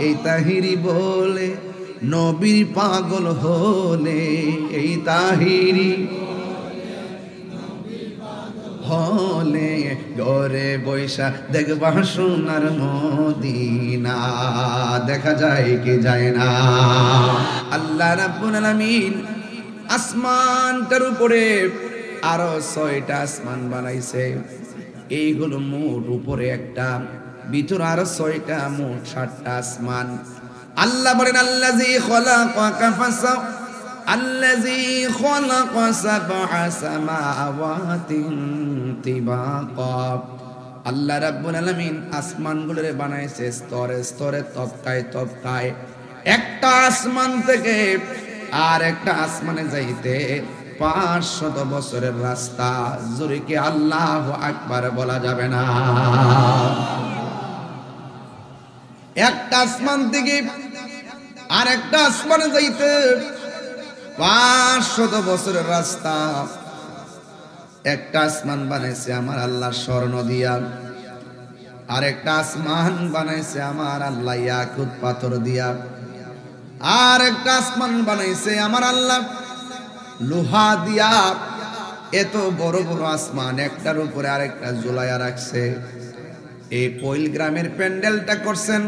এই তাহিরি বলে নবীর পাগল হলে, এই তাহিরি হলে ঘরে বৈশা দেখবা সোনার মদিনা। দেখা যায় কি যায় না? আল্লাহ রাব্বুল আলামিন আসমানটার উপরে আরো 6টা আসমান বানাইছে। এইগুলো মোট উপরে একটা, ভিতরে আরো 6টা, মোট 7টা আসমান। আল্লাহ বলেন আল্লাযী খলাকা ফাসা আল্লাযী খলাকা সাবআ সামাওয়াতিন তিবাকা। আল্লাহ রাব্বুল আলামিন আসমানগুলোরে বানাইছে স্তরে স্তরে, তবকায় তবকায়। একটা আসমান থেকে আর একটা আসমানে যাইতে 500 বছরের রাস্তা। জোরে কি আল্লাহু আকবার বলা যাবে না? একটা আসমান থেকে আর একটা আসমানে যাইতে 500 বছরের রাস্তা। একটা আসমান বানাইছে আমার আল্লাহ স্বর্ণ দিয়া, আর একটা আসমান বানাইছে আমার আল্লাহ ইয়াকুত পাথর দিয়া, আর একটা আসমান বানাইছে আমার আল্লাহ লোহা দিয়া। এত বড় বড় আসমান একটার উপরে আরেকটা ঝুলাইয়া রাখছে। এই পৈল গ্রামের প্যান্ডেলটা করছেন।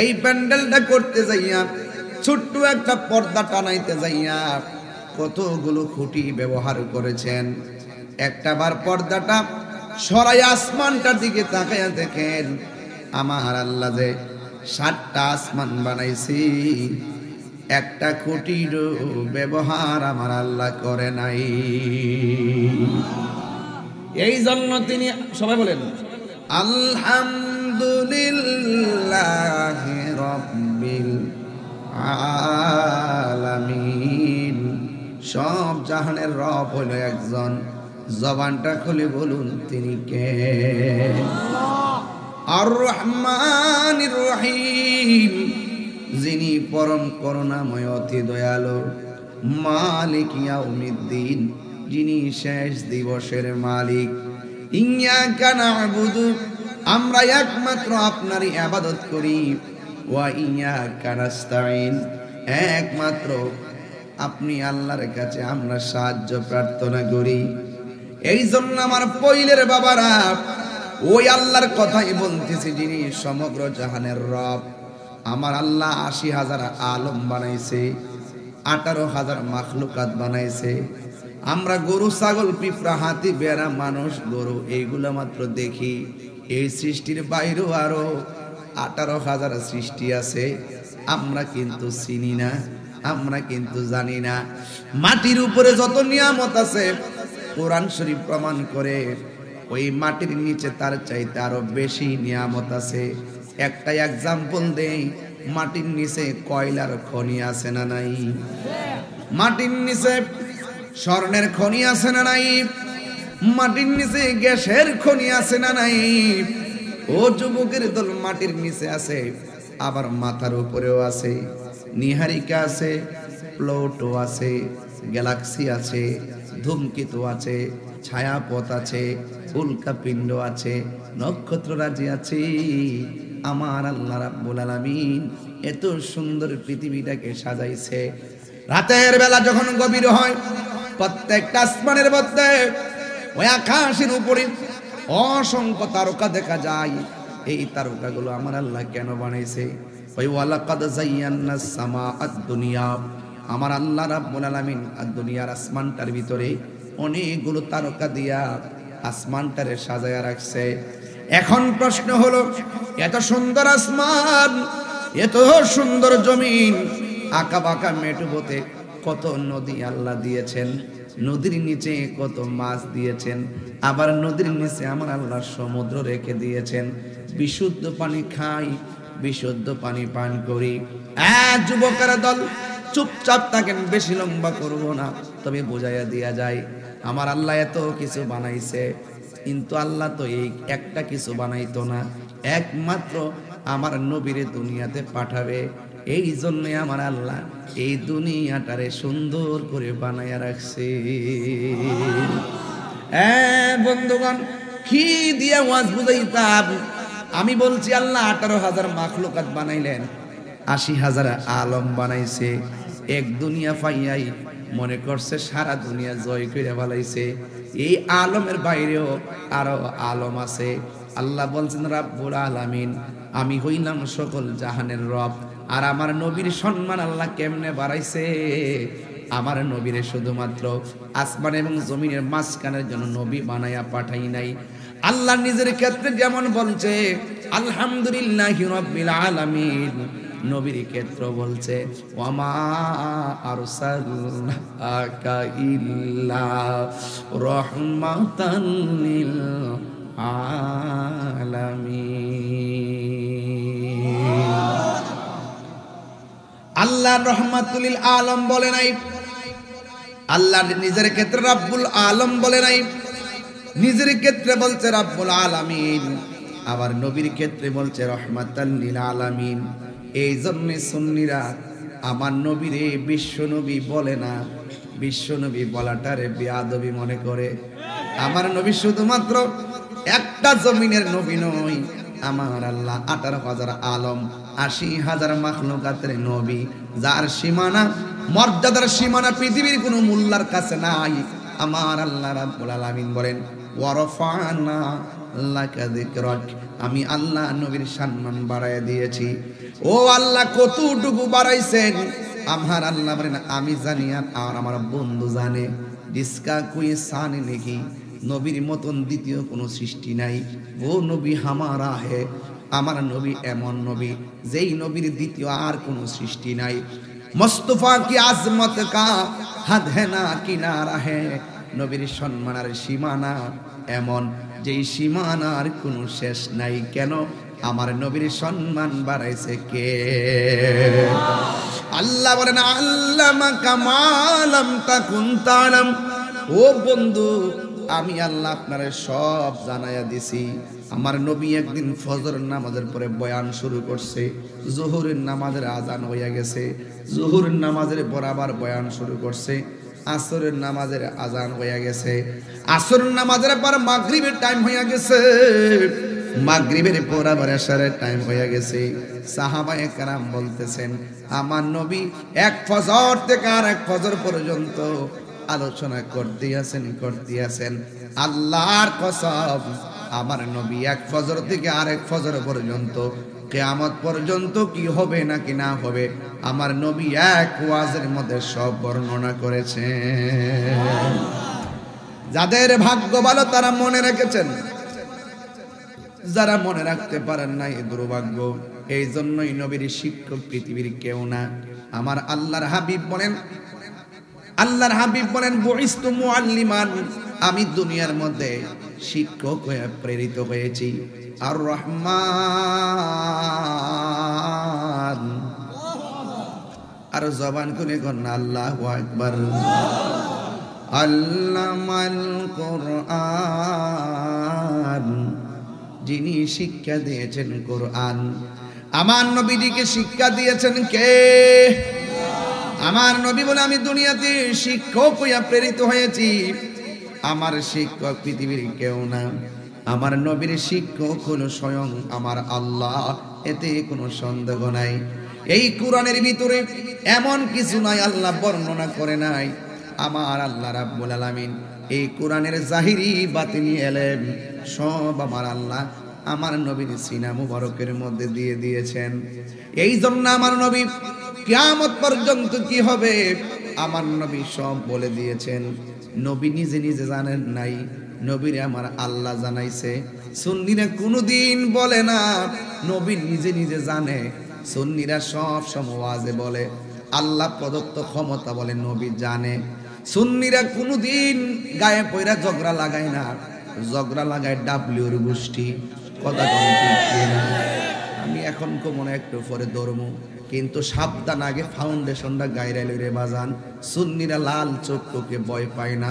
এই প্যান্ডেলটা করতে যাইয়া ছোট্ট একটা পর্দা টানাইতে যাইয়া কতগুলো খুঁটি ব্যবহার করেছেন। একটাবার পর্দাটা সরাই আসমানটার দিকে তাকাইয়া দেখেন আমার আল্লাহ যে 7টা আসমান বানাইছি, একটা খুঁটির ব্যবহার আমার আল্লাহ করে নাই। এই জন্য তিনি সবাই বলেন আলহামদুলিল্লাহি রাব্বিল আলামিন। সব জাহানের রব হলো একজন। জবানটা খুলে বলুন তিনি কে? আর রহমানির রহিম, যিনি পরম করুণাময় অতি দয়ালু। মালিক ইয়াউমিদ্দিন, যিনি শেষ দিবসের মালিক। ইয়্যাকা না'বুদু, আমরা একমাত্র আপনারই ইবাদত করি। ওয়া ইয়্যাকা নাস্তাঈন, একমাত্র আপনি আল্লাহর কাছে আমরা সাহায্য প্রার্থনা করি। এই জন্য আমার পৈলের বাবারা ওই আল্লাহর কথাই বলতেছি, যিনি সমগ্র জাহানের রব। আমার আল্লাহ 80,000 আলম বানাইছে, 18,000 মাখলুকাত বানাইছে। আমরা গরু, ছাগল, পিঁপড়া, হাতি, বেড়া, মানুষ, গরু এইগুলো মাত্র দেখি। এই সৃষ্টির বাইরেও আরো 18,000 সৃষ্টি আছে। আমরা কিন্তু চিনি না, আমরা কিন্তু জানি না। মাটির উপরে যত নিয়ামত আছে কোরআন শরীফ প্রমাণ করে ওই মাটির নিচে তার চাইতে আরো বেশি নিয়ামত আছে। একটা এক্সাম্পল দেই, মাটির নিচে কয়লার খনি আছে না নাই? মাটির নিচে স্বর্ণের খনি আছে না নাই? মাটির নিচে গ্যাসের খনি আছে না নাই? ও যুবকের দল, মাটির নিচে আছে, আবার মাথার উপরেও আছে। নিহারিকা আছে, প্লুটো আছে, গ্যালাক্সি আছে, ধূমকেতু আছে, ছায়াপথ আছে, উল্কাপিণ্ড আছে, নক্ষত্ররাজি আছে। আমার আল্লাহ রাব্বুল আলামিন এত সুন্দর পৃথিবীটাকে সাজাইছে। রাতের বেলা যখন গভীর হয়, প্রত্যেকটা আসমানের মধ্যে ওই আকাশের উপরে অসংখ্য তারকা দেখা যায়। এই তারকাগুলো আমার আল্লাহ কেন বানাইছে? ওই ওয়ালাকাদ যায়্যানাস সামাআদ দুনিয়া, আমার আল্লাহ রাব্বুল আলামিন আর দুনিয়ার আসমানটার ভিতরে অনেকগুলো তারকা দিয়া আসমানটারে সাজায়া রাখছে। এখন প্রশ্ন হলো, এত সুন্দর আসমান, এত সুন্দর জমিন, আঁকা বাঁকা মেটুপথে কত নদী আল্লাহ দিয়েছেন, নদীর নিচে কত মাছ দিয়েছেন, আবার নদীর নিচে আমার আল্লাহ সমুদ্র রেখে দিয়েছেন। বিশুদ্ধ পানি খাই, বিশুদ্ধ পানি পান করি। যুবকের দল চুপচাপ থাকেন, বেশি লম্বা করব না, তবে বোঝাইয়া দিয়া যায় আমার আল্লাহ এত কিছু বানাইছে, কিন্তু আল্লাহ তো এই একটা কিছু বানাইতো না, একমাত্র আমার নবীরে দুনিয়াতে পাঠাবে। এই জন্য আমার আল্লাহ এই দুনিয়াটারে সুন্দর করে বানাইয়া রাখছে। বন্ধুগণ, কি দিয়া ওয়াজ বুঝাইতাম, আমি বলছি আল্লাহ 18,000 মাখলুকাত বানাইলেন, 80,000 আলম বানাইছে। এক দুনিয়া পাইয়াই মনে করছে সারা দুনিয়া জয় করে ফেলাইছে। এই আলমের বাইরেও আরো আলম আছে। আল্লাহ বলছেন রাব্বুল আলামিন, আমি হইলাম সকল জাহানের রব। আর আমার নবীর সম্মান আল্লাহ কেমনে বাড়াইছে? আমার নবীরে শুধুমাত্র আসমান এবং জমিনের মাঝখানের জন্য নবী বানায়া পাঠাই নাই। আল্লাহ নিজের ক্ষেত্রে যেমন বলছে আলহামদুলিল্লাহি রাব্বিল আলামিন, নবীর ক্ষেত্র বলছে ওয়ামা আরসালনাকা ইল্লা রাহমাতান লিল আলামিন। আল্লাহ রহমাতুল লিল আলম বলে নাই, আল্লাহ নিজের ক্ষেত্রে রাব্বুল আলম বলে নাই, নিজের ক্ষেত্রে বলছে রাব্বুল আলামিন, আবার নবীর ক্ষেত্রে বলছে রহমাতাল লিল আলামিন। এই জন্য সুন্নিরা আমার নবীরে বিশ্ব নবী বলে না, বিশ্ব নবী বলাটারে বেয়াদবি মনে করে। আমার নবী শুধুমাত্র একটা জমিনের নবী নয়, আমার আল্লাহ 18,000 আলম, 80,000 মাখলুকাতের নবী, যার সীমানা মর্যাদার সীমানা পৃথিবীর কোনো মোল্লার কাছে নাই। আমার আল্লাহ রাব্বুল আলামিন বলেন ওয়ারফানা লাকা যিকরাক, আমি আল্লাহ নবীর সম্মান বাড়ায় দিয়েছি। ও আল্লাহ কতটুকু বাড়াইছেন আমার আল্লাহ বলেন আমি জানি আর আমার বন্ধু জানে। জিসকা কোই শান নেই, নবীর মতন দ্বিতীয় কোনো সৃষ্টি নাই। ও নবী হামারা হে, আমার নবী এমন নবী যেই নবীর দ্বিতীয় আর কোনো সৃষ্টি নাই। মুস্তাফা কি আজমত কা হাদ হে না কিনারা হে, নবীর সম্মানের সীমানা এমন যেই সীমানার কোনো শেষ নাই। কেন? আমার নবীর সম্মান বাড়াইছে কে? আল্লাহ বলেন আল্লামাকা মা লাম তাকুন তা'লাম। ও বন্ধু, আমি আল্লাহ আপনারে সব জানাইয়া দিছি। আমার নবী একদিন ফজর নামাজের পরে বয়ান শুরু করছে, জোহরের নামাজের আজান হইয়া গেছে, জোহরের নামাজের পর আবার বয়ান শুরু করছে, আসরের নামাজের আজান হইয়া গেছে, আসরের নামাজের পর মাগরিবের টাইম হইয়া গেছে, মাগরিবের পর আবার এশারের টাইম হইয়া গেছে। সাহাবায়ে কেরাম বলতেছেন আমার নবী এক ফজর থেকে আর এক ফজর পর্যন্ত আলোচনা করতে আছেন। আল্লাহর কসম, আমার নবী এক ফজর থেকে আরেক ফজর পর্যন্ত কিয়ামত পর্যন্ত কি হবে নাকি না হবে, আমার নবী এক ওয়াজের মধ্যে সব বর্ণনা করেছেন। যাদের ভাগ্য ভালো তারা মনে রেখেছেন, যারা মনে রাখতে পারেন নাই দুর্ভাগ্য। এই জন্যই নবীর শিক্ষক পৃথিবীর কেউ না। আমার আল্লাহর হাবিব বলেন বুইস্তু মুআল্লিমান, আমি দুনিয়ার মধ্যে শিক্ষক হয়ে প্রেরিত হয়েছি। আর রহমান, আর জবান খুলে কন্যা আল্লাহু আকবার। আল্লামাল কোরআন, যিনি শিক্ষা দিয়েছেন কোরআন। আমার নবীজিকে শিক্ষা দিয়েছেন কে? আমার নবী বলে আমি দুনিয়াতে শিক্ষক হইয়া প্রেরিত হয়েছি। আমার শিক্ষক পৃথিবীর কেউ না, আমার নবীর শিক্ষক হলো স্বয়ং আমার আল্লাহ, এতে কোনো সন্দেহ নাই। এই কোরআনের ভিতরে এমন কিছু নাই আল্লাহ বর্ণনা করে নাই। আমার আল্লাহ রাব্বুল আলামিন এই কোরআনের জাহিরি বাতিনি এলেম সব আমার আল্লাহ আমার নবীর সিনা মুবারকের মধ্যে দিয়ে দিয়েছেন। এই জন্য আমার নবী কিয়ামত পর্যন্ত কি হবে আমার নবী সব বলে দিয়েছেন। নবী নিজে নিজে জানেন নাই, নবীরে আমার আল্লাহ জানাইছে। সুন্নিরা কোনোদিন বলে না নবী নিজে নিজে জানে। সুন্নিরা সব সময় ওয়াজে বলে আল্লাহ প্রদত্ত ক্ষমতা বলে নবী জানে। সুন্নিরা কোনোদিন গায়ে পয়রা ঝগড়া লাগায় না, ঝগড়া লাগায় ডাব্লিউর গোষ্ঠী। কথা কম ঠিক না? আমি এখন মনে একটু পরে ধর্ম, কিন্তু সাবধান, আগে ফাউন্ডেশনটা গায়রা লইরে বাজান। সুন্নিরা লাল চক্ষুকে ভয় পায় না,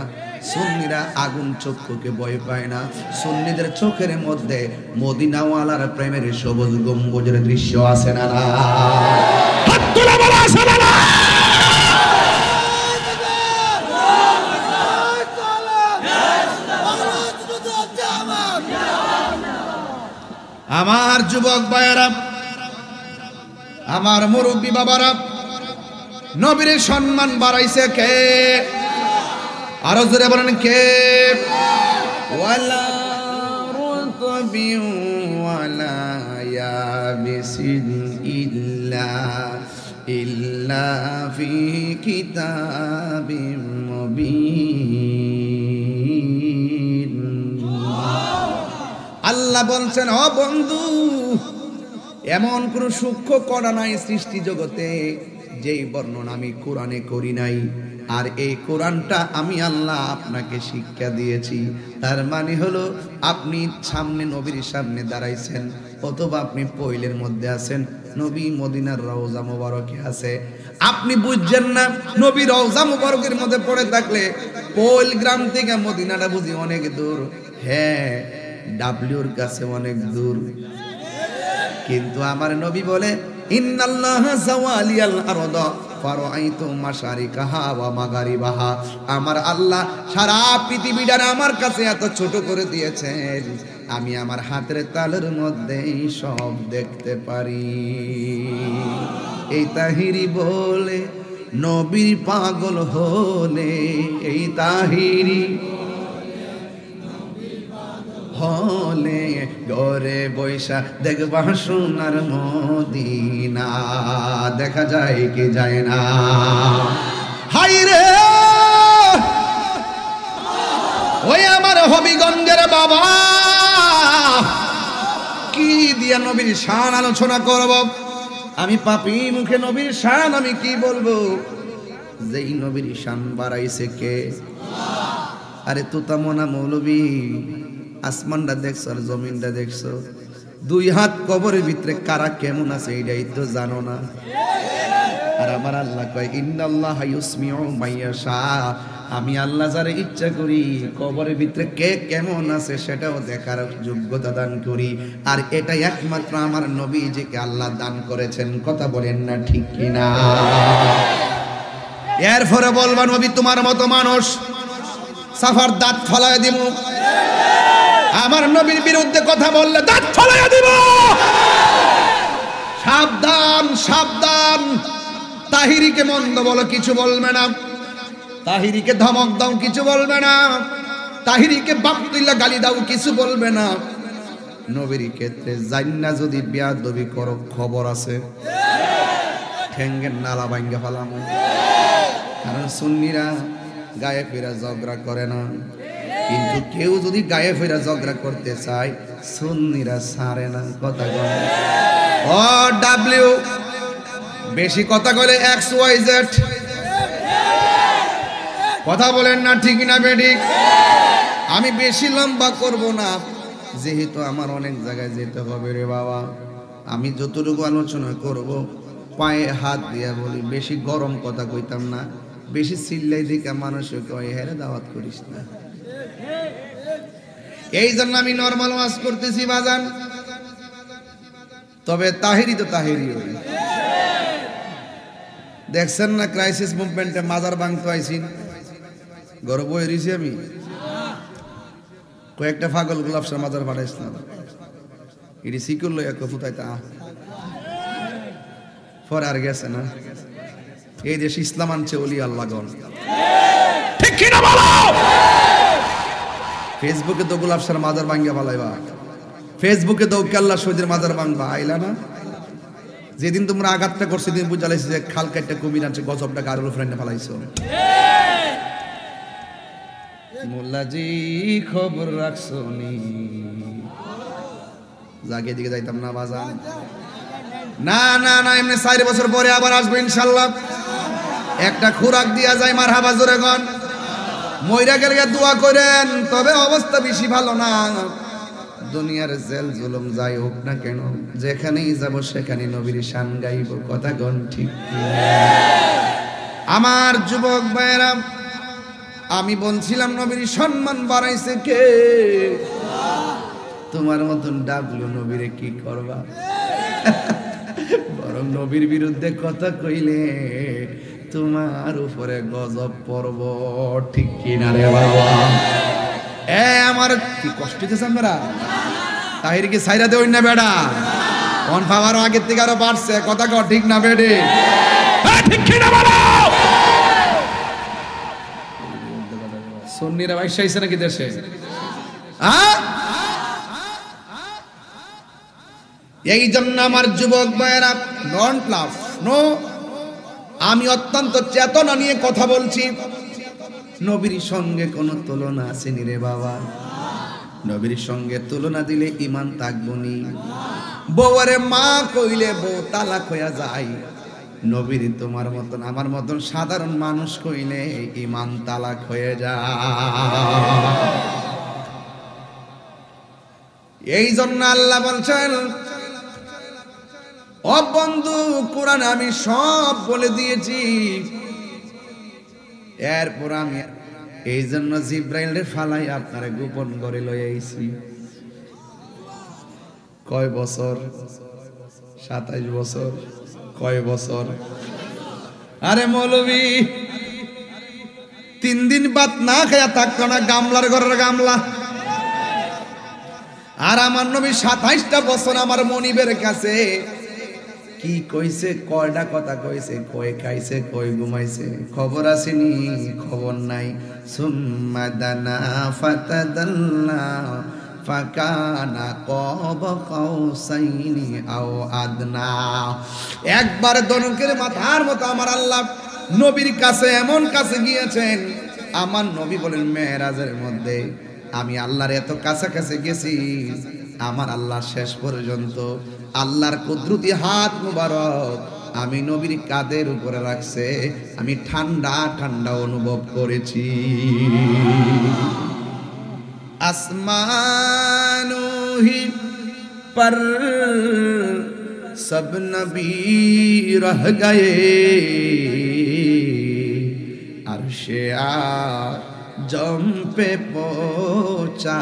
সুন্নিরা আগুন চক্ষুকে ভয় পায় না। সুন্নিদের চোখের মধ্যে মদিনাওয়ালার প্রেমের সবুজ গম্বুজের দৃশ্য আছে না? আমার যুবক ভাইয়েরা, আমার মুরব্বী বাবারা, নবীর সম্মান বাড়াইছে কে? আরো জোরে বলেন কে? ওয়ালা রতবি ওয়ালা ইয়াবিসিন ইল্লা ফি কিতাবিম মুবিন। আল্লাহ বলছেন, ও বন্ধু, এমন কোন সূক্ষ্ম কণা নাই সৃষ্টি জগতে যেই বর্ণনা আমি কোরআনে করি নাই। আর এই কোরআনটা আমি আল্লাহ আপনাকে শিক্ষা দিয়েছি। তার মানে হলো আপনি সামনে নবীর সামনে দাঁড়াইছেন, অথবা আপনি পৈলের মধ্যে আছেন, নবী মদিনার রওজা মুবারকে আছে। আপনি বুঝছেন না নবী রওজা মুবারকের মধ্যে পড়ে থাকলে পৈল গ্রাম থেকে মদিনাটা বুঝি অনেক দূর। হ্যাঁ, ডাব্লিউর কাছে অনেক দূর। কিন্তু আমার নবী বলে, ইন্নাল্লাহা যাওয়ালিয়াল আরদা ফারাআইতু মাশারিকাহা ওয়া মাগারিবাহা। আমার আল্লাহ সারা পৃথিবীটা আমার কাছে এত ছোট করে দিয়েছেন, আমি আমার হাতের তালুর মধ্যেই সব দেখতে পারি। এই তাহিরি বলে নবীর পাগল হলে, এই তাহিরি হলে ঘরে বৈশা দেখবা সোনার মদিনা। দেখা যায় কি যায় না? হাই রে ওই আমার হবিগঞ্জের বাবা, কি দিয়া নবীর শান আলোচনা করব? আমি পাপী মুখে নবীর শান আমি কি বলবো? যেই নবীর শান বাড়াইছে কে? আরে তুতামনা মৌলবী, আসমানটা দেখছো আর জমিনটা দেখছো? 2 হাত কবরের ভিতরে কারা কেমন আছে এইটাই তো জানো না। আর আমার আল্লাহ কয়, ইন্নাল্লাহা ইউসমিউ মাইয়াশা। আমি আল্লাহ যারে ইচ্ছা করি কবরের ভিতরে কে কেমন আছে সেটাও দেখার যোগ্যতা দান করি। আর এটা একমাত্র আমার নবীজিকে আল্লাহ দান করেছেন। কথা বলেন না ঠিক কিনা? এরপরে বলবা, নবী তোমার মতো মানুষ, সাফার দাঁত ফলায় দিব। আমার নবীর বিরুদ্ধে কথা বললে দাঁত ফলাইয়া দিব। সাবধান সাবধান। তাহিরিকে মন্দ বলো, কিছু বলবে না। তাহিরিকে ধমক দাও, কিছু বলবে না। তাহিরিকে বাপতুল্লাহ গালি দাও, কিছু বলবে না। নবীর ক্ষেত্রে জান্না যদি বেয়াদবি করো, খবর আছে, ঠেঙ্গের নালা ভাঙ্গা ফেলামো। কারণ সুন্নিরা গায়ে ফেরা ঝগড়া করে না, কিন্তু কেউ যদি গায়ে ফেরা ঝগড়া করতে চায় সুন্নিরা ছাড়ে না। কথা বলে ও ডাব্লিউ, বেশি কথা বলে XYZ। কথা বলেন না ঠিক না বেঠিক? আমি বেশি লম্বা করব না, যেহেতু আমার অনেক জায়গায় যেতে হবে রে বাবা। আমি যতটুকু আলোচনা করব পায়ে হাত দিয়া বলি, বেশি গরম কথা কইতাম না, বেশি চিল্লাই দিকে মানুষকে কয় হেরে দাওয়াত করিস না। এই জন্য আমি নরমাল ওয়াজ করতেছি বাজান। তবে তাহিরি তো তাহিরি হই। দেখছেন না ক্রাইসিস মুভমেন্টে মাজার ভাঙতে আইছি, গর্ব হয়েছি আমি। কয়েকটা পাগল গোলাপসার মাজার পাঠাইছিলাম, এটি সিকুর লইয়া ফুতাই তা পরে আর গেছে না। এই দেশ ইসলাম আনছে ওলি আল্লাহগণ, ঠিক কিনা বলো? ফেসবুকে তো গোলাপসার মাজার ভাঙ্গা ফালাইবা, ফেসবুকে তো কেল্লা শহীদের মাজার ভাঙবা, আইলা না? যেদিন তোমরা আঘাতটা করছো সেদিন বুঝালাইছি যে খাল কাটটা কুমির আনছে, গজবটা গাড়ির উপরে ফালাইছো। মোল্লাজি খবর রাখছো নি? জাগে দিকে যাইতাম না বাজান। না না না, এমনি 4 বছর পরে আবার আসবো ইনশাল্লাহ। একটা খোরাক দিয়া যায়, মারহাবা জোরে গন। মইরা গেলে দোয়া করেন, তবে অবস্থা বেশি ভালো না। দুনিয়ার জেল জুলুম যাই হোক না কেন, যেখানেই যাব সেখানে নবীর শান গাইব। কথা গন ঠিক? আমার যুবক ভাইরা, আমি বলছিলাম নবীর সম্মান বাড়াইছে কে? তোমার মতন ডাবলু নবীরে কি করবা? বরং নবীর বিরুদ্ধে কথা কইলে তোমার উপরে গজব পড়ব। ঠিক কিনা রে বাবা? আমার কি কষ্ট হইতেছে? আমরা তাহির কি সাইরা দেই না বেড়া কোন পাওয়ার আগের থেকে আরো বাড়ছে কথা কও ঠিক না বেডে ঠিক কি না বলো সুন্নিরা ভাই শাইছে নাকি দেশে এই জন্য আমার যুবক ভাইয়েরা ডোন্ট লাফ নো আমি অত্যন্ত চেতনা নিয়ে কথা বলছি নবীর সঙ্গে কোনো তুলনা আসেনি রে বাবা নবীর সঙ্গে তুলনা দিলে ঈমান থাকবনি বউরে মা কইলে বউ তালাক হইয়া যায় নবীর তোমার মতন আমার মতন সাধারণ মানুষ কইলে ঈমান তালাক হয়ে যায় এই জন্য আল্লাহ বলছেন ও বন্ধু কোরআন আমি সব বলে দিয়েছি এরপর আমি এই জন্য জিব্রাইলের ফালাই আপনারে গোপন করে লই আইছি কয় বছর 27 বছর কয় বছর আরে মৌলভী 3 দিন বাদ না খায়া থাকতো না গামলার ঘরের গামলা আর আমার নবী 27টা বছর আমার মনিবের কাছে কি কইছে কয়টা কথা কইছে কয় খাইছে কয় ঘুমাইছে খবর আসেনি খবর নাই সুম্মা দানা ফাতাদাল্লা ফাকানা কাব কাউসাইনি আও আদনা একবার দনকের মাথার মতো আমার আল্লাহ নবীর কাছে এমন কাছে গিয়েছেন আমার নবী বলেন মেরাজের মধ্যে আমি আল্লাহর এত কাছাকাছি গেছি আমার আল্লাহ শেষ পর্যন্ত আল্লাহর কুদরতি হাত মুবারক আমি নবীর কাঁধের উপরে রাখছে আমি ঠান্ডা ঠান্ডা অনুভব করেছি আসমানো হি পর সব নবী রহ গয়ে আরশে আজম पे पहुंचा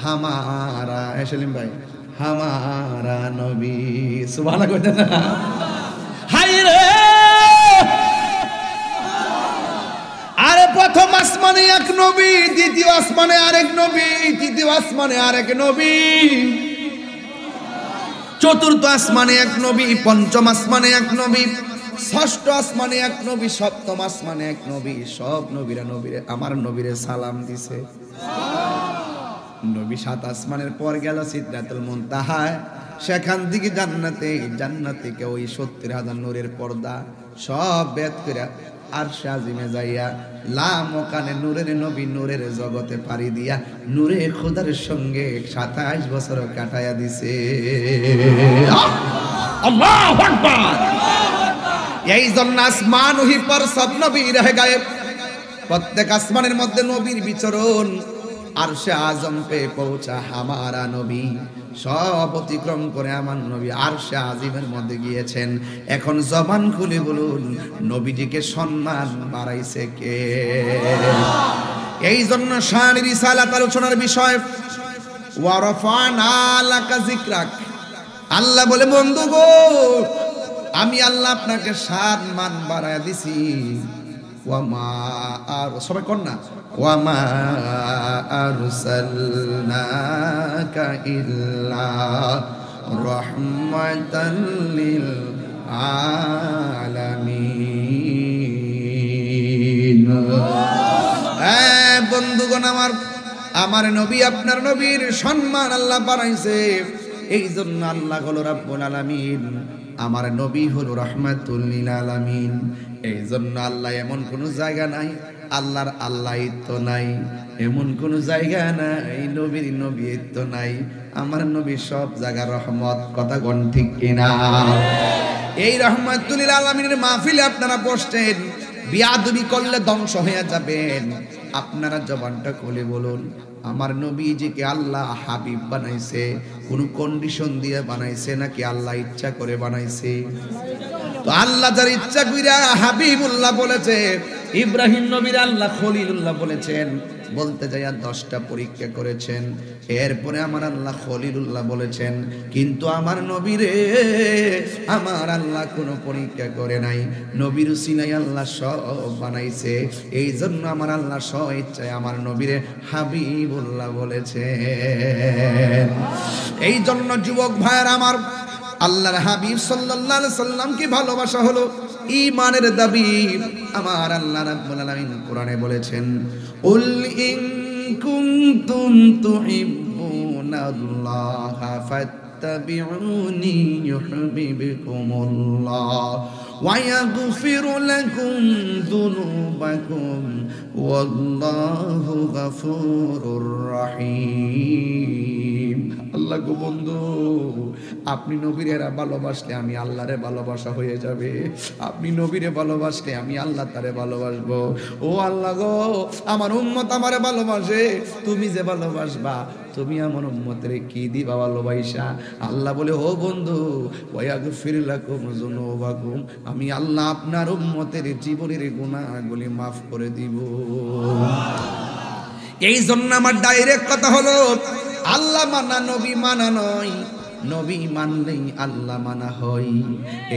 हमारा सलीम भाई हमारा नबी सुभान अल्लाह हाय रे আরে প্রথম আসমানে এক নবী দ্বিতীয় আসমানে আরেক নবী তৃতীয় আসমানে আরেক নবী চতুর্থ আসমানে এক নবী পঞ্চম আসমানে এক নবী ষষ্ঠ আসমানে এক নবী সপ্তম আসমানে এক নবী সব নবীরা নবীরে আমার নবীরে সালাম দিছে নবী 7 আসমানের পর গেল সিদরাতুল মুনতাহায় সেখান থেকে জান্নাত থেকে ওই 70,000 নূরের পর্দা সব বেদ করে আরশে আজিমে যাইয়া লা মকানে নূরের নবী নূরের জগতে পাড়ি দিয়া নূরে খোদার সঙ্গে 27 বছর কাটায়া দিছে আল্লাহু আকবার এই জন্য আসমান ওহি পর সব নবী রহে গায়ে প্রত্যেক আসমানের মধ্যে নবীর বিচরণ আরশে আজম পে পৌঁছা হামারা নবী সব অতিক্রম করে আমার নবী আরশে আজিমের মধ্যে গিয়েছেন এখন জবান খুলে বলুন নবীজিকে সম্মান বাড়াইছে কে এই জন্য শান রিসালাত আলোচনার বিষয় ওয়া রাফানা লাকা যিকরাক আল্লাহ বলে বন্ধু গো আমি আল্লাহ আপনাকে সম্মান বাড়ায় দিছি ওয়ামা আর সবাই কোন না ওয়ামা আরসালনাকা ইল্লা রাহমাতাল লিল আলামিন বন্ধুগণ আমার নবী আপনার নবীর সম্মান আল্লাহ বাড়াইছে এই জন্য আল্লাহ হলো রাব্বুল আলামিন আমার নবী হলো রাহমাতুল লিল আলামিন এই জন্য আল্লাহ এমন কোন জায়গা নাই আল্লাহর আল্লাহিত্ব নাই এমন কোন জায়গা নাই নবীর নবীত্ব নাই আমার নবী সব জায়গা রহমত কথা কোন ঠিক কিনা এই রাহমাতুল লিল আলামিনের মাহফিলে আপনারা বসছেন বিয়াদবি করলে ধ্বংস হয়ে যাবেন আপনারা জবানটা খুলে বলুন আমার নবীজিকে আল্লাহ হাবিব বানাইছে কোন কন্ডিশন দিয়ে বানাইছে নাকি আল্লাহ ইচ্ছা করে বানাইছে তো আল্লাহ যার ইচ্ছা কইরা হাবিবুল্লাহ বলেছে ইব্রাহিম নবীর আল্লাহ খলিলুল্লাহ বলেছেন বলতে যাইয়া 10টা পরীক্ষা করেছেন। এরপরে আমার আল্লাহ খলিলুল্লাহ বলেছেন, কিন্তু আমার নবীরে আমার আল্লাহ কোনো পরীক্ষা করে নাই, নবীর উসিলাই আল্লাহ সব বানাইছে। এই জন্য আমার আল্লাহ স্ব ইচ্ছায় আমার নবীরে হাবিবুল্লাহ বলেছেন। এই জন্য যুবক ভাইয়ের আমার, আল্লাহর হাবিব সাল্লাল্লাহু আলাইহি সাল্লামকে ভালোবাসা হলো ঈমানের দাবি। আমার আল্লাহ রাব্বুল আলামিন কোরআনে বলেছেন, উল ইন কুনতুম তুহিব্বুনাল্লাহা ফাত্তাবিউনি ইউহিব্বুকুমুল্লাহ ওয়া ইয়াগফির লাকুম যুনুবাকুম ওয়াল্লাহু গফুরুর রহিম। আল্লাহ গো বন্ধু, আপনি নবীরে ভালোবাসলে আমি আল্লাহরে ভালোবাসা হয়ে যাবে। আপনি নবীরে ভালোবাসলে আমি আল্লাহ তারে ভালোবাসবো। ও আল্লাহ গো, আমার উম্মত আমারে ভালোবাসে, তুমি যে ভালোবাসবা, তুমি আমার উম্মতের কি দিবা ভালোবাসা? আল্লাহ বলে, ও বন্ধু, ওয়াগফির লাকুম যুনুবাকুম, আমি আল্লাহ আপনার উম্মতের জীবনের গুনাহগুলি মাফ করে দিব। এই জন্য আমার ডাইরেক্ট কথা হলো, আল্লাহ মানা নবী মানা নয়, নবী মানলেই আল্লাহ মানা হয়।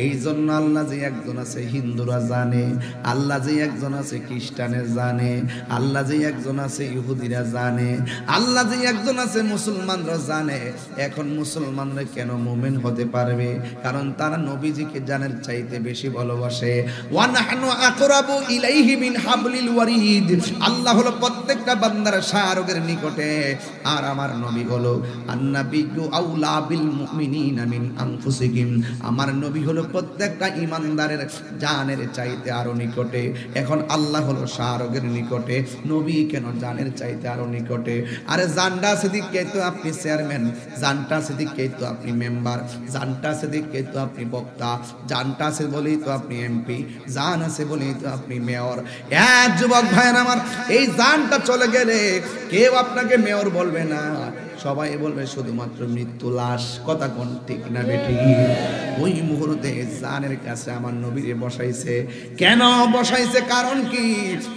এই জন্য আল্লাহ যে একজন আছে হিন্দুরা জানে, আল্লাহ যে একজন আছে খ্রিস্টানে জানে, আল্লাহ যে একজন আছে ইহুদিরা জানে, আল্লাহ যে একজন আছে মুসলমানরা জানে। এখন মুসলমানরা কেন মুমিন হতে পারবে? কারণ তারা নবীজিকে জানের চাইতে বেশি ভালোবাসে। ওয়া নাহনু আকরাবু ইলাইহি মিন হাবলিল ওয়ারিদ। আল্লাহ হলো প্রত্যেকটা বান্দার শাহরগের নিকটে, আর আমার নবী হলো আন-নাবিয়্যু আউলা বিল মুমিনিনা মিন আনফুসিহিম। আমার নবী হলো প্রত্যেকটা ঈমানদারের জানের চাইতে আরো নিকটে। এখন আল্লাহ হলো শাহরগের নিকটে, নবী কেন জানের চাইতে আরো নিকটে? আরে জানটা সিদ্দিককে তো আপনি চেয়ারম্যান, জানটা সিদ্দিককে তো আপনি মেম্বার, জানটা সিদ্দিককে তো আপনি বক্তা, জানটা আছে বলেই তো আপনি এমপি, জান আছে বলেই তো আপনি মেয়র। এক যুবক ভাইয়ের আমার, এই জানটা চলে গেলে কেউ আপনাকে মেয়র বলবে না, সবাই বলবে শুধুমাত্র মৃত্যু লাশ। কথা কোন ঠিক না বেঠি? ওই মুহূর্তে জানের কাছে আমার নবীরে বসাইছে। কেন বসাইছে? কারণ কি?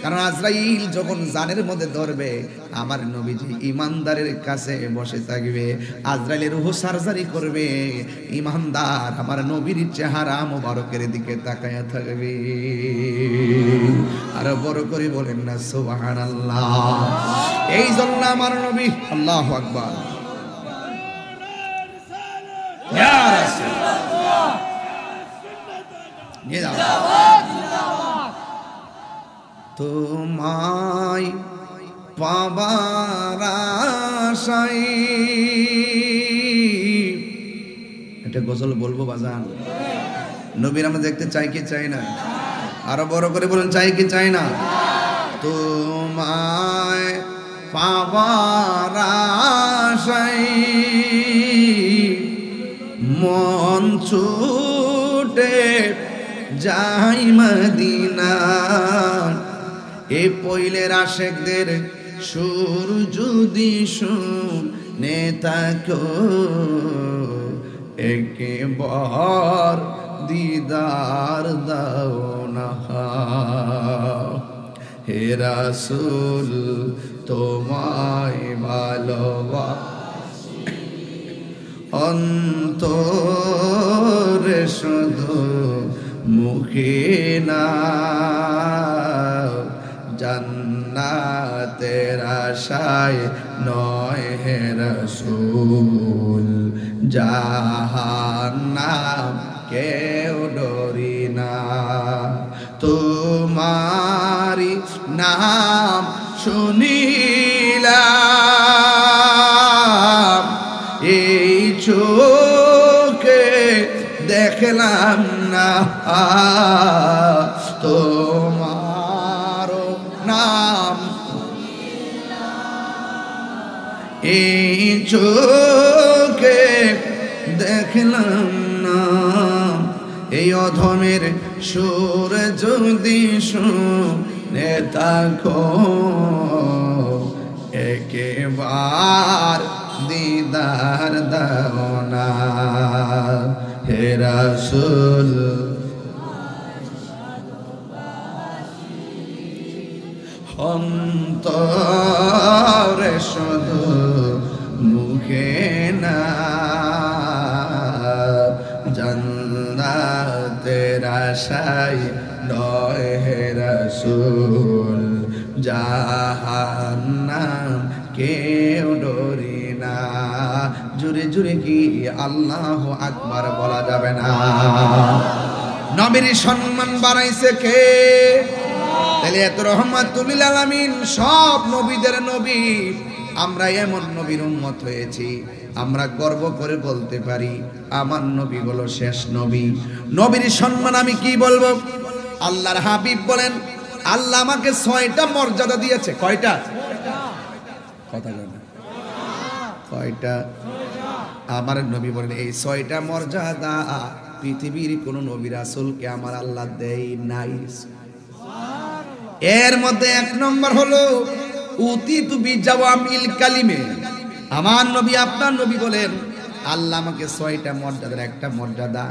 কারণ আজরাইল যখন জানের মধ্যে ধরবে, আমার নবীজি ইমানদারের কাছে বসে থাকবে। আজরাইলের রূহ সার্জারি করবে, ইমানদার আমার নবীর চেহারা মোবারকের দিকে তাকায়া থাকবে। আর বড় করে বলেন না সুবহানাল্লাহ। এই জন্য আমার নবী, আল্লাহু আকবার, ইয়া রাসূলুল্লাহ, তোমায় পাবার আশায়। এটা গজল বলবো বাজান? নবীর আমরা দেখতে চাই কি চাই না? আরো বড় করে বলেন, চাই কি চাই না? তোমায় পাবার আশায় মন ছুটে যাই মদিনা। এ পইলের আশেকদের সুর যদি শুনে থাকো, একবার দিদার দাও না। হে রাসূল তোমায় ভালোবাসি, অন্তরে শুধু মুখে না। জান্নাতের আশায় নয় হে রাসূল, জাহান্নাম কেউ ডরি না। তোমারি নাম শুনিলাম, এই চোখে দেখলাম না। তোমার নাম এই চোখে দেখলাম না। এই অধমের সুর যদি শুনে থাকো, একবার দিদার দাও না। হে রাসূল অন্তরে শুধু মুখে না, জান্নাতের আশায় নয় হে রাসূল, জাহান্নাম কেউ ডরি না। জুরে জুরে কি আল্লাহু আকবার বলা যাবে না? নবীর সম্মান বাড়াইছে কে? তাহলে এত রহমাতুল লিল আলামিন, সব নবীদের নবী। আমরা এমন নবীর উম্মত হয়েছি, আমরা গর্ব করে বলতে পারি আমার নবী হলো শেষ নবী। নবীর সম্মান আমি কি বলবো? আল্লাহর হাবিব বলেন, আল্লাহ আমাকে 6টা মর্যাদা দিয়েছে। কয়টা? কথা বলেন, কয়টা? আমার নবী বলেন এই 6টা মর্যাদা পৃথিবীর কোন নবী রাসূলকে আমার আল্লাহ দেয় নাই। এর মধ্যে 1 নম্বর হলো উতিতু বিজাওয়ামিল কালিমে। আমার নবী, আপনার নবী বলেন আল্লাহ আমাকে 6টা মর্যাদার একটা মর্যাদা,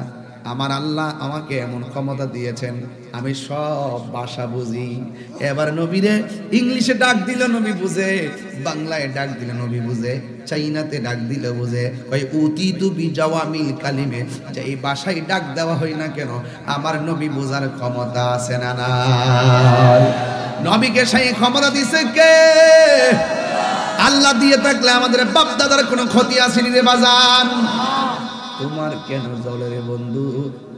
আমার আল্লাহ আমাকে এমন ক্ষমতা দিয়েছেন আমি সব ভাষা বুঝি। এবার নবীরে ইংলিশে ডাক দিল নবী বুঝে, বাংলায় ডাক দিল নবী বুঝে, চাইনাতে ডাক দিল বুঝে। ওই উতিতু বিজাওয়ামিল কালিমে, যে এই ভাষায় ডাক দেওয়া হয় না কেন, আমার নবী বোঝার ক্ষমতা আছে না না? নবীকে সেই ক্ষমতা দিছে কে? আল্লাহ দিয়ে থাকলে আমাদের বাপ দাদার কোনো ক্ষতি আসেনি রে বাজান। তোমার কেন জ্বলে রে বন্ধু,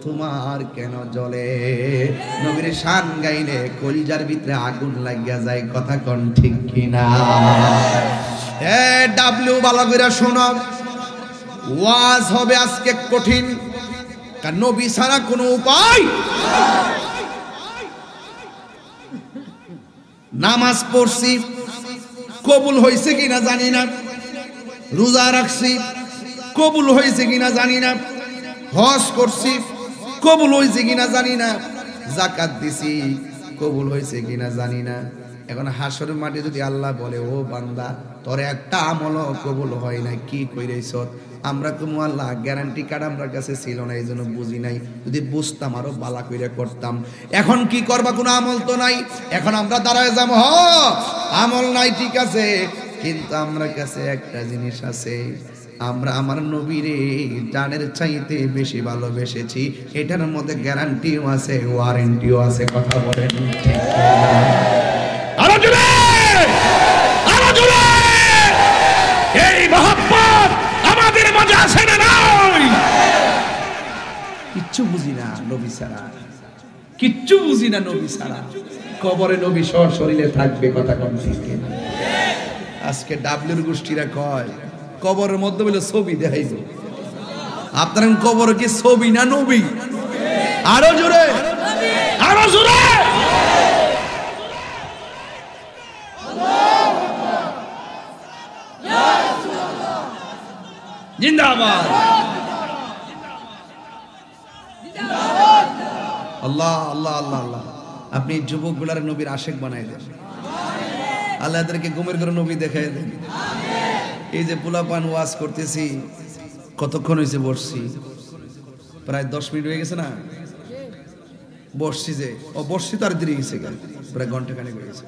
তোমার কেন জ্বলে? নবীর শান গাইলে কলিজার ভিতরে আগুন লাগিয়া যায়, কথা কোন ঠিক কিনা? ডাব্লিউ ভালো করে শোনো, ওয়াজ হবে আজকে কঠিন, কারণ নবী ছাড়া কোনো উপায়। নামাজ পড়ছি কবুল হয়েছে কিনা জানি না, রোজা রাখছি কবুল হয়েছে কিনা জানি না, হজ করছি কবুল হয়েছে কিনা জানি না, যাকাত দিছি কবুল হয়েছে কিনা জানি না। এখন হাসরের মাঠে যদি আল্লাহ বলে ও বান্দা তোর একটা আমলও কবুল হয় না, কি কইরেছ? আমরা কমু আল্লাহ গ্যারান্টি কার্ড আমার কাছে ছিল না, এই জন্য বুঝি নাই, যদি বুঝতাম আরো বালা কইরা করতাম। এখন কি করবা? কোনো আমল তো নাই। এখন আমরা দাঁড়ায় যাবো, হ আমল নাই ঠিক আছে, কিন্তু আমার কাছে একটা জিনিস আছে, আমরা আমার নবীরে জানের চাইতে বেশি ভালোবেসেছি, এটার মধ্যে গ্যারান্টিও আছে, ওয়ারেন্টিও আছে। কথা বলেন ঠিক আরো জোরে, আরো জোরে। এই মহব্বত আমাদের মাঝে আছে না নাই? কিচ্ছু বুঝি না নবী ছাড়া, কিচ্ছু বুঝি না নবী ছাড়া। কবরে নবী সহ শরীরে থাকবে, কথা কোন ঠিক কিনা? আজকে ডাব্লিউর গোষ্ঠীরা কয় কবরের মধ্যে বলে ছবি দেখাইব। আপনার কবর কি ছবি না নবী? আরো জোরে, আরো জোরে। জিন্দাবাদ। আল্লাহ আল্লাহ আল্লাহ আল্লাহ। আপনি যুবক গুলার নবীর আশেক বানাই দেন, আল্লাহ এদেরকে ঘুমের ঘরে নবী দেখাই দেন। এই যে পোলাপান ওয়াজ করতেছি, কতক্ষণ হয়েছে বসছি? প্রায় 10 মিনিট হয়ে গেছে না? বসছি যে বসছি তার দেরি গেছে, প্রায় ঘন্টা খানেক হয়ে গেছে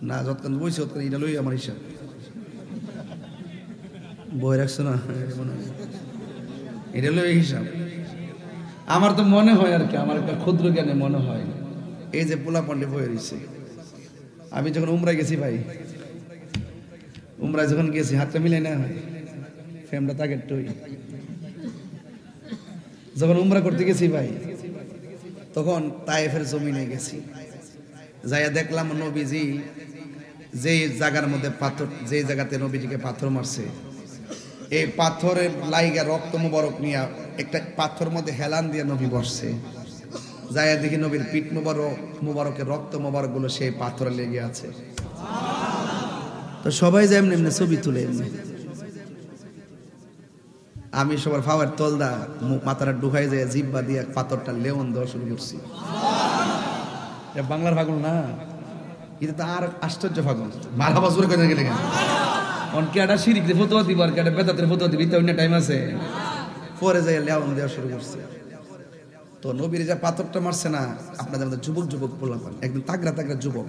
না। যতক্ষণ বইছি ততক্ষণ এটা লই আমার হিসাব বই রাখছো না, এটা লই হিসাব। আমার তো মনে হয় আর কি, আমার একটা ক্ষুদ্র জ্ঞানে মনে হয়, এই যে পোলাপান্ডে বই রয়েছে। আমি যখন উমরায় গেছি ভাই, উমরায় যখন গেছি হাতটা মিলে না হয় ফ্রেমটা তাকে টই। যখন উমরা করতে গেছি ভাই, তখন তায়েফের জমিনে গেছি, যাইয়া দেখলাম নবীজি যে জায়গার মধ্যে পাথর, যে জায়গাতে নবীজিকে পাথর মারছে, এই পাথরের লাইগা রক্ত মুবারক নিয়ে একটা পাথর মধ্যে হেলান দিয়ে নবী বসছে। যাইয়া দেখি নবীর পিঠ মুবারকের রক্ত মুবারক গুলো সেই পাথরে লেগে আছে। তো সবাই যায় এমনি এমনি ছবি তুলে, এমনি আমি সবার ফাওয়ার তলদা মাথাটা ঢুকাই যায়, জিব্বা দিয়ে পাথরটা লেমন দেওয়া শুরু করছি। বাংলার ফাগুন না, এটা তো আর আশ্চর্য ফাগুন। মালা বছর কেন গেলে কেন কেটা সিঁড়িতে ফতোয়া দিব আর কেটা বেতাতের ফতোয়া দিবি, তো অন্য টাইম আছে। পরে যাই লেমন দেওয়া শুরু করছে। তো নবীর যে পাথরটা মারছে না, আপনাদের মধ্যে যুবক যুবক পোলাপান, একদম তাগড়া তাগড়া যুবক।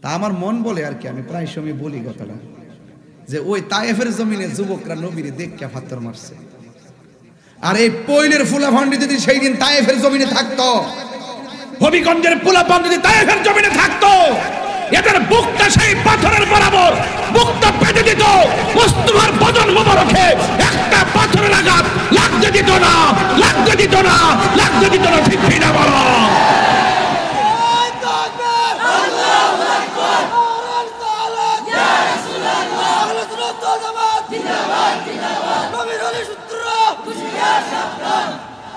তা আমার মন বলে আর কি, আমি প্রায় সময় বলি কথাটা, যে ওই তায়েফের জমিনে যুবকরা নবীরে দেখে পাথর মারছে। আর এই পৈলের ফুলাফান্ডি যদি সেই দিন তায়েফের জমিনে থাকতো, হবিগঞ্জের পোলাপান যদি তায়েফের জমিনে থাকতো, এদের বুকটা সেই পাথরের বরাবর বুকটা পেটে দিত, মুস্তাফার বদন মোবারকে একটা পাথরের আঘাত লাগতে দিত না, লাগতে দিত না, লাগতে দিত না। ঠিক কিনা বলো?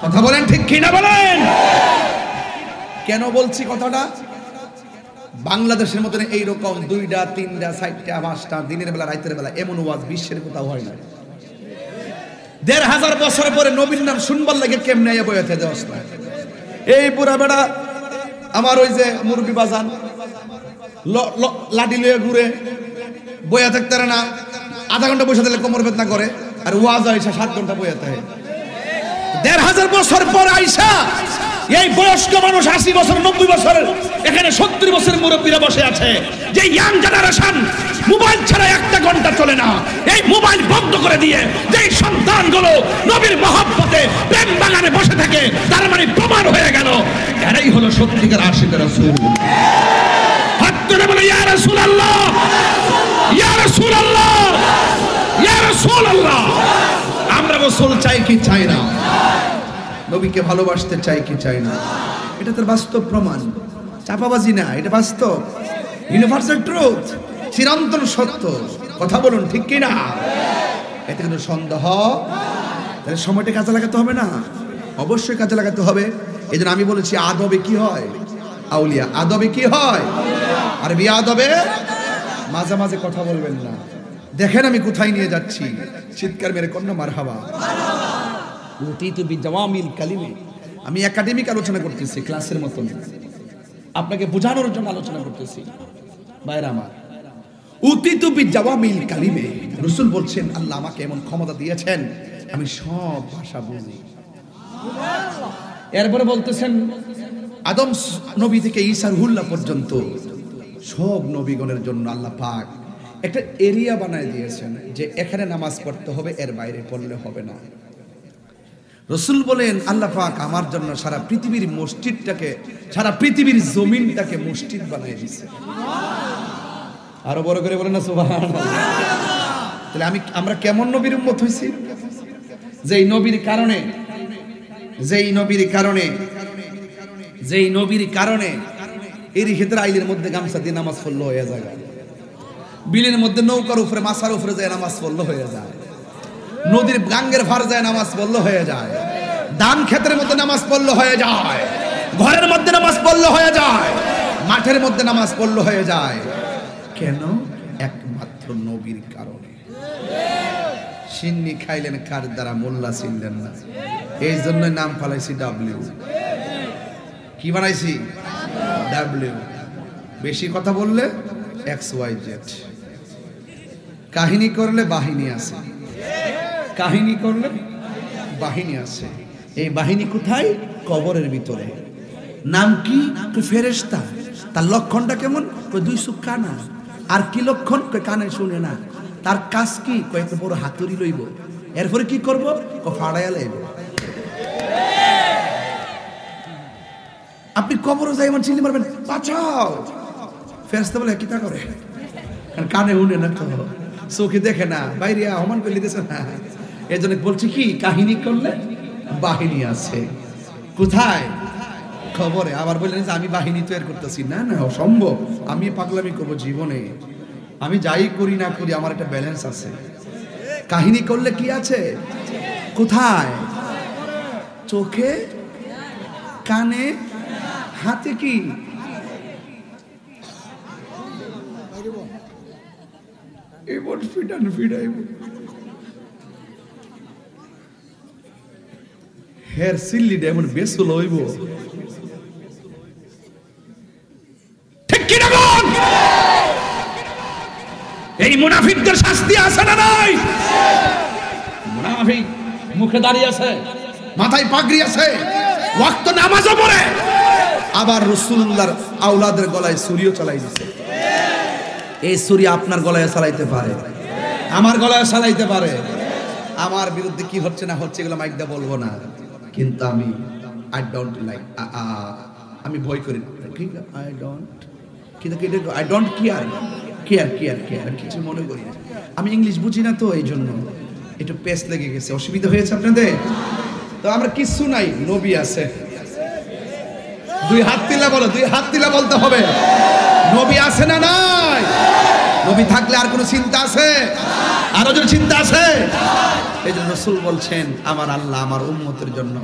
কথা বলেন ঠিক কিনা বলেন? কেন বলছি কথাটা? বাংলাদেশের মতন এইরকম 2টা 3টা 4টা 5টা দিনের বেলা রাতের বেলা এমন ওয়াজ বিশ্বের কোথাও হয় না। 1500 বছর পরে নবীর নাম শুনবার লাগে কেমনে আইয়া বইতে দেওয়াস না। এই পুরা বেড়া আমার ওই যে মুরগি বাজান লাঠি লয়ে ঘুরে বইয়া থাকতে না, আধা ঘন্টা বসে থাকলে কোমর বেদনা করে, আর ওয়াজ আইসা 7 ঘন্টা বইয়া থাকে। 1500 বছর পর আইসা এই বয়স্ক মানুষ 80 বছর 90 বছর এখানে 70 বছরের মুরব্বীরা বসে আছে, যে ইয়াং জেনারেশন মোবাইল ছাড়া একটা ঘন্টা চলে না। এই মোবাইল বন্ধ করে দিয়ে যে সন্তানগুলো নবীর মহব্বতে প্রেম বাগানে বসে থাকে, তার মানে প্রমাণ হয়ে গেল এরাই হলো সত্যিকার আশিকের রাসূল। হাত তুলে বলে ইয়া রাসূলুল্লাহ, ইয়া রাসূলুল্লাহ, ইয়া রাসূলুল্লাহ। আমরা রাসূল চাই কি চাই না? নবীকে ভালোবাসতে চাই কি চাই না? এটা তার বাস্তব প্রমাণ, চাপাবাজি না, এটা বাস্তব, ইউনিভার্সাল ট্রুথ, চিরন্তন সত্য। কথা বলুন ঠিক কি না? এতে কোনো সন্দেহ? তাহলে সময়টা কাজে লাগাতে হবে না? অবশ্যই কাজে লাগাতে হবে। এই জন্য আমি বলেছি আদবে কি হয়? আউলিয়া। আদবে কি হয়? আর বিয়াদবে মাঝে মাঝে কথা বলবেন না। দেখেন আমি কোথায় নিয়ে যাচ্ছি, চিৎকার মেরে কন্যা মারহাবা। আমি একাডেমিক আলোচনা করতেছি, ক্লাসের মতন আপনাকে বোঝানোর জন্য আলোচনা করতেছি। ভাইরা আমার, উতিতু বিজাওয়ামিল কালিমে, রাসূল বলছেন আল্লাহ আমাকে এমন ক্ষমতা দিয়েছেন আমি সব ভাষা বুঝি। এরপরে বলতেছেন আদম নবী থেকে ঈসা রুহুল্লাহ পর্যন্ত সব নবীগণের জন্য আল্লাহ পাক একটা এরিয়া বানায় দিয়েছেন, যে এখানে নামাজ পড়তে হবে, এর বাইরে পড়লে হবে না। রাসূল বলেন আল্লাহ পাক আমার জন্য সারা পৃথিবীর মসজিদটাকে, সারা পৃথিবীর জমিনটাকে মসজিদ বানিয়ে দিয়েছে। আরো বড় করে বলেন না সুবহানাল্লাহ। তাহলে আমরা কেমন নবীর উম্মত হইছি? যেই নবীর কারণে এর ক্ষেত্রে আইলের মধ্যে গামছা দিয়ে নামাজ পড়লো হয়ে যায়, বিলের মধ্যে নৌকার উপরে মাছার উপরে যায় নামাজ পড়লো হয়ে যায়, নদীর গাঙ্গের ভার যায় নামাজ পড়লো হয়ে যায়, ধান ক্ষেতের মধ্যে নামাজ পড়লো হয়ে যায়, ঘরের মধ্যে নামাজ পড়লো হয়ে যায়, মাঠের মধ্যে নামাজ পড়লো হয়ে যায়। কেন? একমাত্র নবীর কারণে। সিন্নি খাইলেন কার দ্বারা, মোল্লা চিনলেন না, এই জন্য নাম ফালাইছি ডাব্লিউ। কি বানাইছি? ডাব্লিউ। বেশি কথা বললে XYZ, কাহিনী করলে বাহিনী আছে, কাহিনী করলে বাহিনী আছে। এই বাহিনী কোথায়? কবরের ভিতরে। নাম কি? ফেরেশতা। তার লক্ষণটা কেমন? 2 চোখ কানা। আর কি লক্ষণ? কানে শুনে না। তার কাজ কি? কয়েক বড় হাতুড়ি লইব, এরপরে কি করব? ফাড়াইয়া লাইব। আপনি কবরও যাইবেন, চিনি মারবেন, বাঁচাও। ফেরেশতা বলে কি তা করে? কানে শুনে না, তো চোখে দেখে না, বাইরে আহ্বান করে দিতেছে না। এই জন্য বলছি কি, কাহিনী করলে বাহিনী আছে। কোথায়? খবরে। আবার বললেন যে আমি বাহিনী তৈরি করতেছি, না না অসম্ভব, আমি পাগলামি করবো জীবনে, আমি যাই করি না করি আমার একটা ব্যালেন্স আছে। কাহিনী করলে কি আছে? কোথায়? চোখে, কানে, হাতে। কি হের সিল্লি এমন বেসুল হইব, ঠিক কি না? এই মুনাফিকদের শাস্তি আছে না নাই? মুনাফিক মুখে দাঁড়িয়ে আছে, মাথায় পাগড়ি আছে, ওয়াক্ত নামাজও পড়ে, আবার রাসূলুল্লাহর আওলাদের গলায় ছুরিও চালাই দিছে। এই ছুরি আপনার গলায় চালাইতে পারে, আমার গলায় চালাইতে পারে। আমার বিরুদ্ধে কি হচ্ছে না হচ্ছে এগুলো মাইক দিয়ে বলবো না, কিন্তু আমি আই ডোন্ট লাইক, আমি ভয় করি, আই ডোন্ট কেয়ার, কিছু মনে করি না। আমি ইংলিশ বুঝি না তো, এই জন্য একটু পেস লেগে গেছে, অসুবিধা হয়েছে আপনাদের। তো আমরা কিছু নাই, নবী আছে। দুই হাত তিলা বলো, দুই হাত তিলা বলতে হবে। নবী আছে না নাই? নবী থাকলে আর কোনো চিন্তা আছে? আরো যদি চিন্তা আছে? এই জন্য রাসূল বলছেন আমার আল্লাহ আমার উম্মতের জন্য।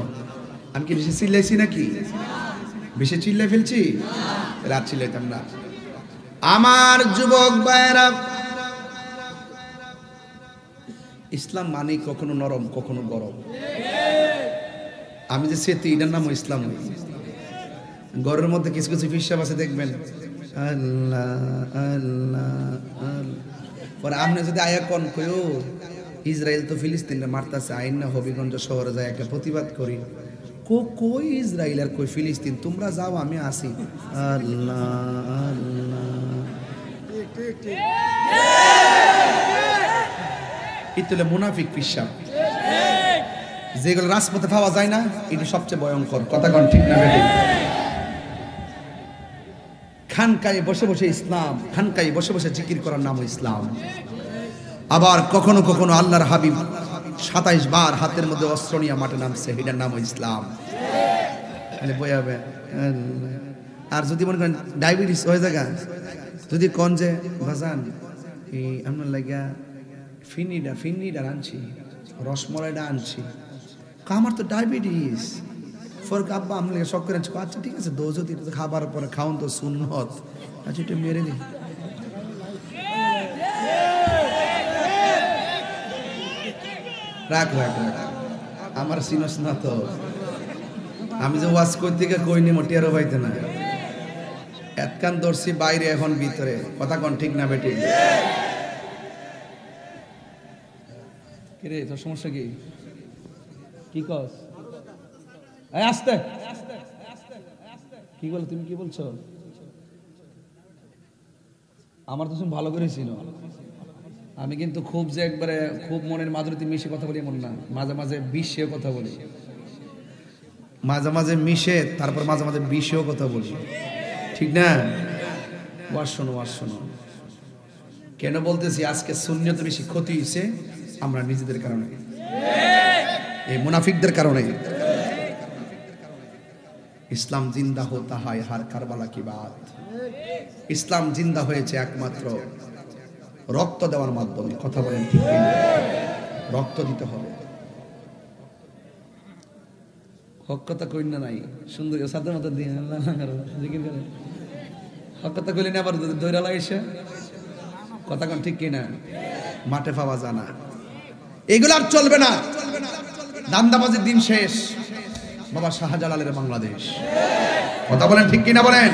আমি কি বেশি চিল্লাইছি নাকি? বেশি চিল্লাই ফেলছি? রাত চিল্লাইতাম না। আমার যুবক ভাইরা, ইসলাম মানে কখনো নরম কখনো গরম। আমি যে সেতু, এটার নাম ইসলাম। ঘরের মধ্যে কিছু কিছু হিসাব আছে, দেখবেন আল্লাহ আল্লাহ পরে আপনি যদি আয়া কন কইও ইসরায়েল তো ফিলিস্তিনে মারতাছে, আইন না হবিগঞ্জ শহরে যায় একটা প্রতিবাদ করি, কই ইসরায়েল আর কই ফিলিস্তিন, তোমরা যাও আমি আসি। আল্লাহ আল্লাহ, ইতলে মুনাফিক পিসাব, যেগুলো রাজপথে পাওয়া যায় না, এটি সবচেয়ে ভয়ঙ্কর। কথা কোন ঠিক না বেঠিক? খানকায় বসে বসে ইসলাম, খানকায় বসে বসে জিকির করার নাম ইসলাম। আবার কখনো কখনো আল্লাহর হাবিব 27 বার হাতের মধ্যে অস্ত্র নিয়ে মাঠে নামছে, এটার নাম ইসলাম। বয়াবে। আর যদি মনে করেন ডায়াবেটিস হয়ে জায়গা, যদি কন যে ভাজান এই আপনার লাগা ফিনিটা আনছি, রসমলাইটা আনছি, আমার তো ডায়াবেটিস, আব্বা আমি শখ করে, আচ্ছা ঠিক আছে দোষ যদি খাবার পরে খাওন তো সুন্নত, আচ্ছা এটা মেরে দিই। রাখ রাখ রাখ, আমার সিনস না তো, আমি যে ওয়াজ করতে গিয়ে কইনি মোটিয়ারও পাইতে না, এতকান দর্শি বাইরে এখন ভিতরে। কথা কোন ঠিক না বেটি? কিরে তোর সমস্যা কি? কি কস? আস্তে কি বল, তুমি কি বলছো? আমার তো ভালো করে ছিল, আমি কিন্তু খুব যে একবারে খুব মনের মাধুরীতে মিশে কথা বলি এমন না, মাঝে মাঝে বিষেও কথা বলি, মাঝে মাঝে মিশে তারপর মাঝে মাঝে বিষেও কথা বলি, ঠিক না? ওয়াজ শোনো। কেন বলতেছি আজকে সুন্নিয়ত বেশি ক্ষতি হয়েছে? আমরা নিজেদের কারণে, এই মুনাফিকদের কারণে। ইসলাম জিন্দা হতা হয় হার কারবালা কি বাত। ইসলাম জিন্দা হয়েছে একমাত্র রক্ত দেওয়ার মাধ্যমে। কথা বলেন ঠিক কিনা? রক্ত দিতে হবে। হক কথা কই না নাই সুন্দর সাদের মতো দিয়ে জিকির করে, হক কথা কইলে না আবার দৈরা লাগাইছে। কথা কোন ঠিক কিনা? মাঠে পাওয়া জানা, এগুলো আর চলবে না। দান্দাবাজির দিন শেষ। বাবা শাহজালালের বাংলাদেশ। কথা বলেন ঠিক কিনা বলেন?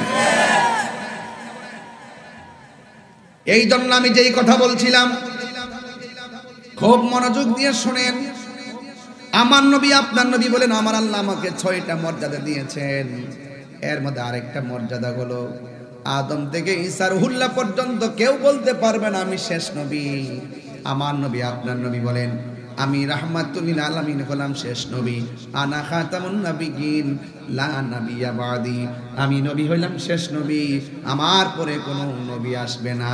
এই জন্য আমি যেই কথা বলছিলাম খুব মনোযোগ দিয়ে শুনেন। আমার নবী আপনার নবী বলেন আমার আল্লাহ আমাকে 6টা মর্যাদা দিয়েছেন। এর মধ্যে আরেকটা মর্যাদা হলো আদম থেকে ঈসা রুহুল্লাহ পর্যন্ত কেউ বলতে পারবে না আমি শেষ নবী। আমার নবী আপনার নবী বলেন আমি রাহমাতুল লিল আলামিন হলাম শেষ নবী। আনা খাতামুন নাবিয়িন লা নাবিয়্যা বাদি, আমি নবী হইলাম শেষ নবী, আমার পরে কোনো নবী আসবে না।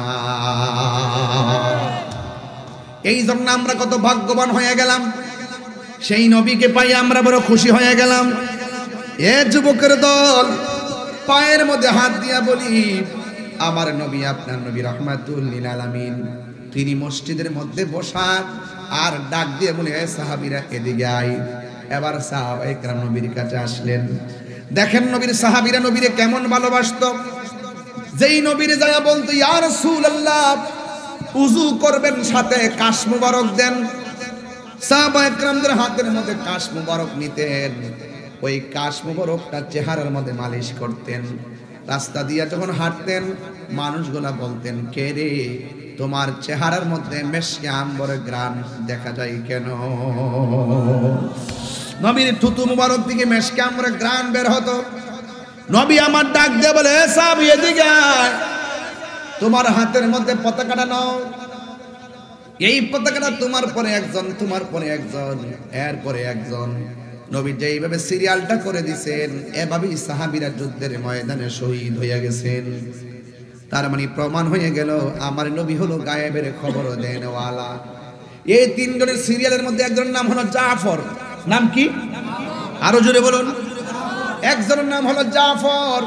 এই জন্য আমরা কত ভাগ্যবান হয়ে গেলাম, সেই নবীকে পাই আমরা বড় খুশি হয়ে গেলাম। এ যুবকের দল, পায়ের মধ্যে হাত দিয়া বলি আমার নবী আপনার নবী রাহমাতুল লিল আলামিন, তিনি মসজিদের মধ্যে বসা আর ডাক দিয়ে বলে হে সাহাবীরা এদিকে আই। এবার সাহাবায়ে কেরাম নবীর কাছে আসলেন। দেখেন নবীর সাহাবীরা নবীরে কেমন ভালোবাসতো। যেই নবীরে যায় বলতো ইয়া রাসূলুল্লাহ উযু করবেন সাথে কাশ মুবারক দেন, সাহাবায়ে কেরামদের হাতের মধ্যে কাশ মুবারক নিতেন, ওই কাশ মুবারকটা চেহারার মধ্যে মালিশ করতেন। রাস্তা দিয়ে যখন হাঁটতেন মানুষগুলা বলতেন কে রে তোমার চেহারার মধ্যে মেশকে আম্বরের গ্রান দেখা যায় কেন? নবীর থুতু মুবারক থেকে মেশকে আমরা গ্রান বের হতো। নবী আমার ডাক দিয়ে বলে, সাহাবী এদিকে আয়, তোমার হাতের মধ্যে পতাকাটা নাও, এই পতাকাটা তোমার পরে একজন, তোমার পরে একজন, এরপরে একজন। নবী যেইভাবে সিরিয়ালটা করে দিয়েছেন, এভাবেই সাহাবীরা যুদ্ধের ময়দানে শহীদ হয়ে গেছেন। তার মানে প্রমাণ হয়ে গেল আমার নবী হলো গায়েবের খবর দেনওয়ালা। এই তিনজনের সিরিয়ালের মধ্যে একজনের নাম হলো জাফর। নাম কি? আরো জোরে বলুন। একজনের নাম হলো জাফর।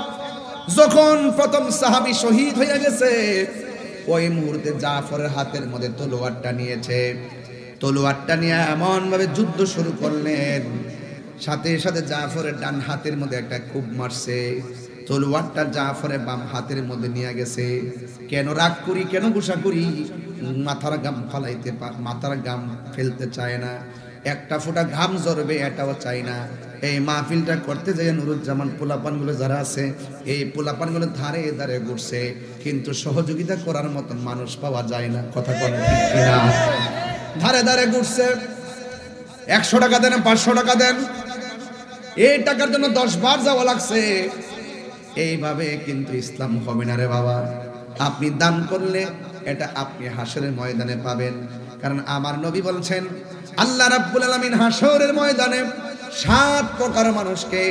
যখন প্রথম সাহাবী শহীদ হয়ে গেছে, ওই মুহূর্তে জাফরের হাতের মধ্যে তলোয়ারটা নিয়েছে। তলোয়ারটা নিয়ে এমন ভাবে যুদ্ধ শুরু করলেন, সাথে সাথে জাফরের ডান হাতের মধ্যে একটা খুব মারছে। তলোয়ারটা জাফরের বাম হাতের মধ্যে নিয়ে গেছে। কেন রাগ করি, কেন গুসা করি? মাথার গাম ফালাইতে, মাথার গাম ফেলতে চায় না, একটা ফোঁটা ঘাম ঝরবে এটাও চাই না। এই মাহফিলটা করতে যাই নুরুজ্জামান পোলাপানগুলো যারা আছে, এই পোলাপানগুলো ধারে ধারে ঘুরছে, কিন্তু সহযোগিতা করার মতন মানুষ পাওয়া যায় না। কথা বলেন ঠিক কিনা? ধারে ধারে ঘুরছে, 100 টাকা দেন, 500 টাকা দেন, এই টাকার জন্য 10 বার যাওয়া লাগছে। এইভাবে কিন্তু ইসলাম হবে না রে বাবা। আপনি দান করলে এটা আপনি হাসরের ময়দানে পাবেন। কারণ আমার নবী বলছেন, আল্লাহ রাব্বুল আলামিন হাসরের ময়দানে 7 প্রকার মানুষকে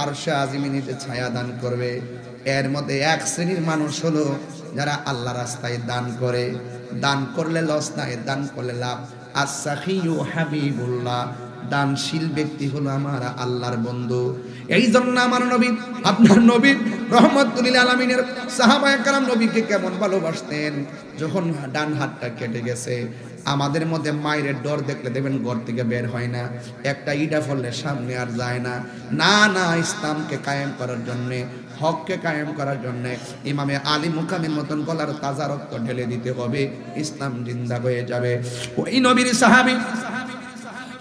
আরশে আজিমে নিচে ছায়া দান করবে। এর মধ্যে এক শ্রেণীর মানুষ হলো যারা আল্লাহ রাস্তায় দান করে। দান করলে লস নাই, দান করলে লাভ। as-সাখিয়ু হাবিবুল্লাহ, দানশীল ব্যক্তি হলো আমার আল্লাহর বন্ধু। এই জন্য আমার নবী, আপনার নবী রহমাতুল লিল আলামিনের সাহাবায়ে কেরাম নবীকে কেমন ভালোবাসতেন। যখন ডান হাতটা কেটে গেছে, আমাদের মধ্যে মায়ের ডর দেখলে দেখবেন ঘর থেকে বের হয় না, একটা ইটা ফললে সামনে আর যায় না। না না, ইসলামকে কায়েম করার জন্যে, হককে কায়েম করার জন্য ইমামে আলী মুকামের মতন গলার তাজা রক্ত ঢেলে দিতে হবে, ইসলাম জিন্দা হয়ে যাবে। ওই নবীর সাহাবী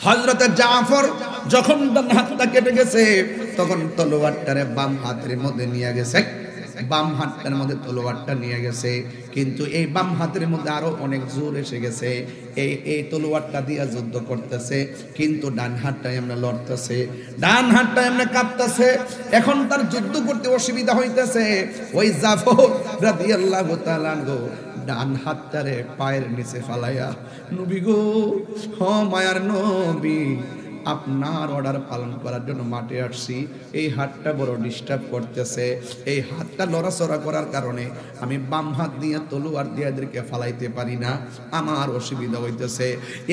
হযরত জাফর যখন ডান হাতটা কেটে গেছে, তখন তলোয়ারটারে বাম হাতের মধ্যে নিয়ে গেছে, বাম হাতটার মধ্যে তলোয়ারটা নিয়ে গেছে। কিন্তু এই বাম হাতের মধ্যে আরো অনেক জোর এসে গেছে। এই তলোয়ারটা দিয়ে যুদ্ধ করতেছে, কিন্তু ডান হাতটা এমনি লড়তেছে, ডান হাতটা এমনি কাঁপতেছে। এখন তার যুদ্ধ করতে অসুবিধা হইতেছে। ওই জাফর রাদিয়াল্লাহু তাআলা আনহু ডান হাতটারে পায়ের নিচে ফালাইয়া, নবী গো, হ মায়ার নবী, আপনার অর্ডার পালন করার জন্য মাঠে আসছি। এই হাতটা বড় ডিস্টার্ব করতেছে, এই হাতটা লড়াচড়া করার কারণে আমি বাম হাত দিয়ে তলোয়ার দিয়ে এদেরকে ফালাইতে পারি না, আমার অসুবিধা হইতেছে।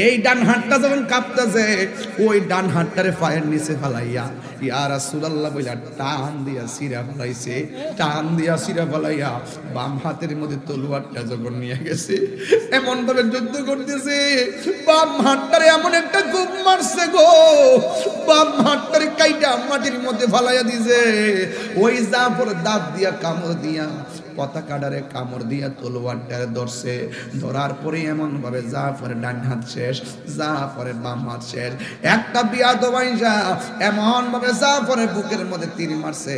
এই ডান হাতটা যখন কাঁপতেছে, ওই ডান হাতটারে পায়ের নিচে ফালাইয়া ইয়া রাসূলুল্লাহ বইলা টান দিয়া সিরা ফালাইছে। টান দিয়া সিরা ফালাইয়া বাম হাতের মধ্যে তলোয়ারটা যখন নিয়ে গেছে, এমন ভাবে যুদ্ধ করতেছে, বাম হাতটারে এমন একটা গুপ মারছে গো, বাম হাতটারে কাইটা মাটির মধ্যে ফালাইয়া দিছে। ওই জাফর দাঁত দিয়া কামড় দিয়া, পতাকাটারে কামড় দিয়া তলোয়ারটারে ধরছে। ধরার পরে এমন ভাবে জাফরের ডান হাত শেষ, জাফরের বাম হাত শেষ। একটা বিয়াদব আইসা এমন ভাবে জাফরের বুকের মধ্যে তীর মারছে,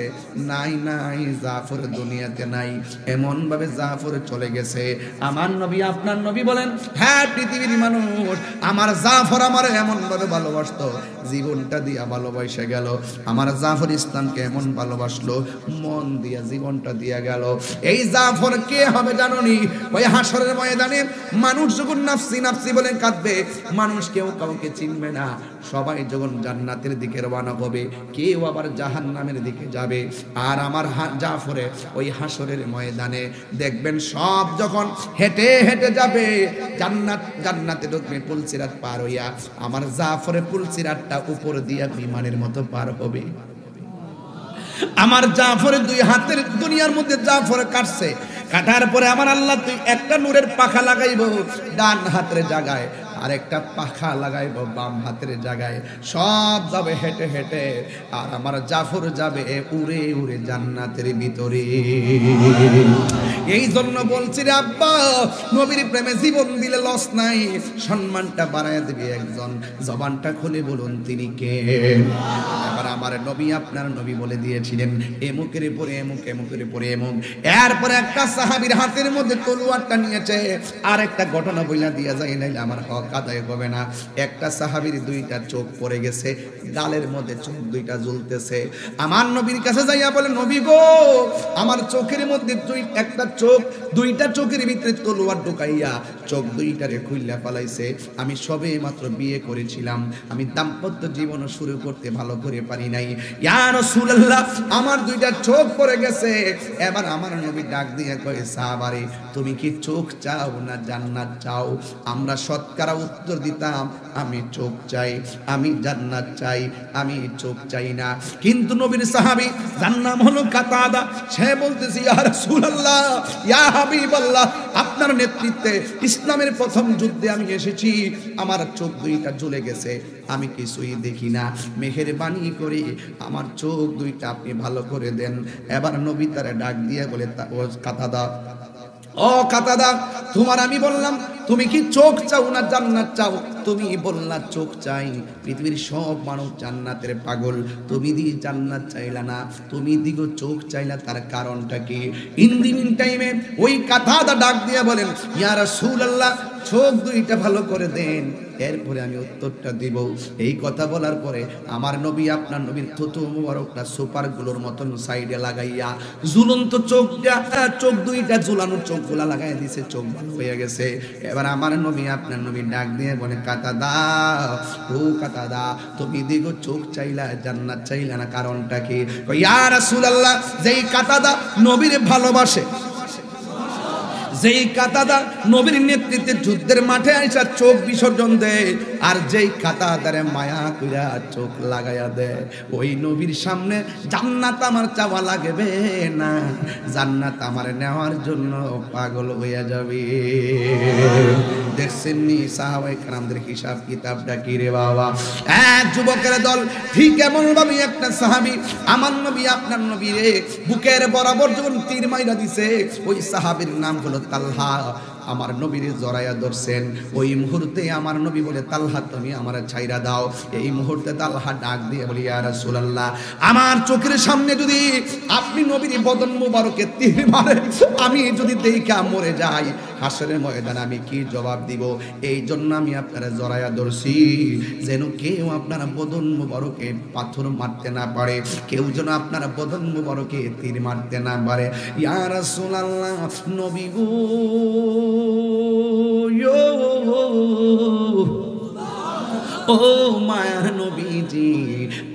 নাই নাই, জাফর দুনিয়াতে নাই। এমন ভাবে জাফর চলে গেছে। আমার নবী, আপনার নবী বলেন, হ্যাঁ পৃথিবীর মানুষ, আমার জাফর আমার এমন ভাবে ভালোবাসতো, জীবনটা দিয়া ভালোবাসা গেল। আমার জাফর ইসলামকে এমন ভালোবাসলো, মন দিয়া জীবনটা দিয়া গেল। এই জাফর কে হবে জানোনি? ওই হাসরের ময়দানে মানুষ যখন নাফসি নাফসি বলে কাঁদবে, মানুষ কেউ কাউকে চিনবে না, সবাই যখন জান্নাতের দিকে রওনা হবে, কেউ আবার জাহান্নামের দিকে যাবে। আর আমার জাফরে ওই হাসরের ময়দানে দেখবেন সব যখন হেঁটে হেঁটে যাবে, জান্নাতে ঢুকবে, পুলসিরাত পার হইয়া আমার জাফরে পুলসিরাতটা উপর দিয়া বিমানের মতো পার হবে। আমার জাফরের দুই হাতের দুনিয়ার মধ্যে জাফর কাটছে, কাটার পরে আমার আল্লাহ তুই একটা নূরের পাখা লাগাইব ডান হাতের জায়গায়, আর একটা পাখা লাগাইব বাম হাতের জায়গায়। সব যাবে হেঁটে হেঁটে, আর আমার জাফর যাবে উড়ে উড়ে জান্নাতের ভিতরে। এই জন্য বলছি রে আব্বা, নবীর প্রেমে জীবন দিলে লস নাই, সম্মানটা বাড়ায় দিবে একজন। জবানটা খুলে বলুন তিনি কে? এবার আমার নবী, আপনার নবী বলে দিয়েছিলেন এমুকের পরে এমুক, এমুকের পরে এমুক। এরপরে একটা সাহাবীর হাতের মধ্যে তলোয়ারটা নিয়েছে। আর একটা ঘটনা বইলা দিয়া যায়, নাইলে আমার হক হক আদায় হবে না। একটা সাহাবীর দুইটা চোখ পড়ে গেছে, গালের মধ্যে চোখ দুইটা জ্বলতেছে। আমার নবীর কাছে যাইয়া বলে, নবী গো, আমার চোখের মধ্যে একটা চোখ, দুইটা চোখের ভিতরে তলোয়ার ঢুকাইয়া চোখ দুইটারে খুইলা ফেলাইছে। আমি সবে মাত্র বিয়ে করেছিলাম, আমি দাম্পত্য জীবন শুরু করতে ভালো করে পারি নাই। ইয়া রাসূলুল্লাহ, আমার দুইটা চোখ পড়ে গেছে। এবার আমার নবী ডাক দিয়ে কয়, সাহাবারে, তুমি কি চোখ চাও না জান্নাত চাও? আমরা শতকরা উত্তর দিতাম, আমি চোখ চাই, আমি জান্নাত চাই, আমি চোখ চাই না। কিন্তু নবীর সাহাবী, যার নাম হলো কাতাদা, সে বলতেছে, ইয়া রাসূলুল্লাহ, ইয়া হাবিবাল্লাহ, আপনার নেতৃত্বে ইসলামের প্রথম যুদ্ধে আমি এসেছি, আমার চোখ দুইটা জ্বলে গেছে, আমি কিছুই দেখি না, মেহেরবানি করে আমার চোখ দুইটা আপনি ভালো করে দেন। এবার নবী তারে ডাক দিয়ে বলে, ও কাতাদা, ও কাতাদা, তোমার আমি বললাম তুমি কি চোখ চাও না জান্নাত চাও? তুমি বললা চোখ চাই। পৃথিবীর সব মানুষ জান্নাতের পাগল, তুমি দি জান্নাত চাইলা না, তুমি দিগো চোখ চাইলা, তার কারণটা কি? ইন দি মিন টাইমে ওই কাতাদা ডাক দিয়ে বলেন, ইয়া রাসূলুল্লাহ, চোখ দুইটা ভালো করে দেন, এরপরে আমি উত্তরটা দিব। এই কথা বলার পরে আমার নবী, আপনার নবীর থুতু মুবারকটা সুপারগুলোর মতন সাইডে লাগাইয়া ঝুলন্ত চোখ দুইটা ঝুলানো চোখগুলা লাগাই দিছে, চোখ ভালো হয়ে গেছে। এবার আমার নবী, আপনার নবী ডাক দিয়ে বলে, কাতাদা, ও কাতাদা, তুমি দিগো চোখ চাইলা জান্নাত চাইলা না, কারণটা কি? ইয়া রাসূলুল্লাহ, যেই কাতাদা নবীর ভালোবাসে, যেই কাতাদা নবীর নেতৃত্বে যুদ্ধের মাঠে আইসা চোখ বিসর্জন দেয়, আর যেই কাতাদারে মায়া কইরা চোখ লাগাইয়া দেয়, ওই নবীর সামনে জান্নাত আমার চাওয়া লাগবে না, জান্নাত আমার নেওয়ার জন্য পাগল হইয়া যাবে। দেখছেন নি সাহাবায়ে কেরামদের হিসাব কিতাবটা কি রে বাবা? এক যুবকের দল, ঠিক এমন ভাবে একটা সাহাবী আমার নবী, আপনার নবী রে বুকের বরাবর যখন তীর মাইরা দিছে, ওই সাহাবীর নাম হলো তালহা। আমার নবীর জড়াইয়া ধরছেন। ওই মুহূর্তে আমার নবী বলে, তালহা তুমি আমার ছাইরা দাও। এই মুহূর্তে তালহা ডাক দিয়ে বলি, ইয়া রাসূলুল্লাহ, আমার চোখের সামনে যদি আপনি নবীর বদন মুবারকে তীর মারেন, আমি যদি দেখা মরে যাই, হাসরের ময়দানে আমি কি জবাব দিব? এই জন্য আমি আপনারা জড়াইয়া ধরছি, যেন কেউ আপনারা বদন মুবারকে পাথর মারতে না পারে, কেউ যেন আপনারা বদন মুবারকে তীর মারতে না পারে। ইয়া রাসূলুল্লাহ, নবী গো, ও মায়ার নবীজি,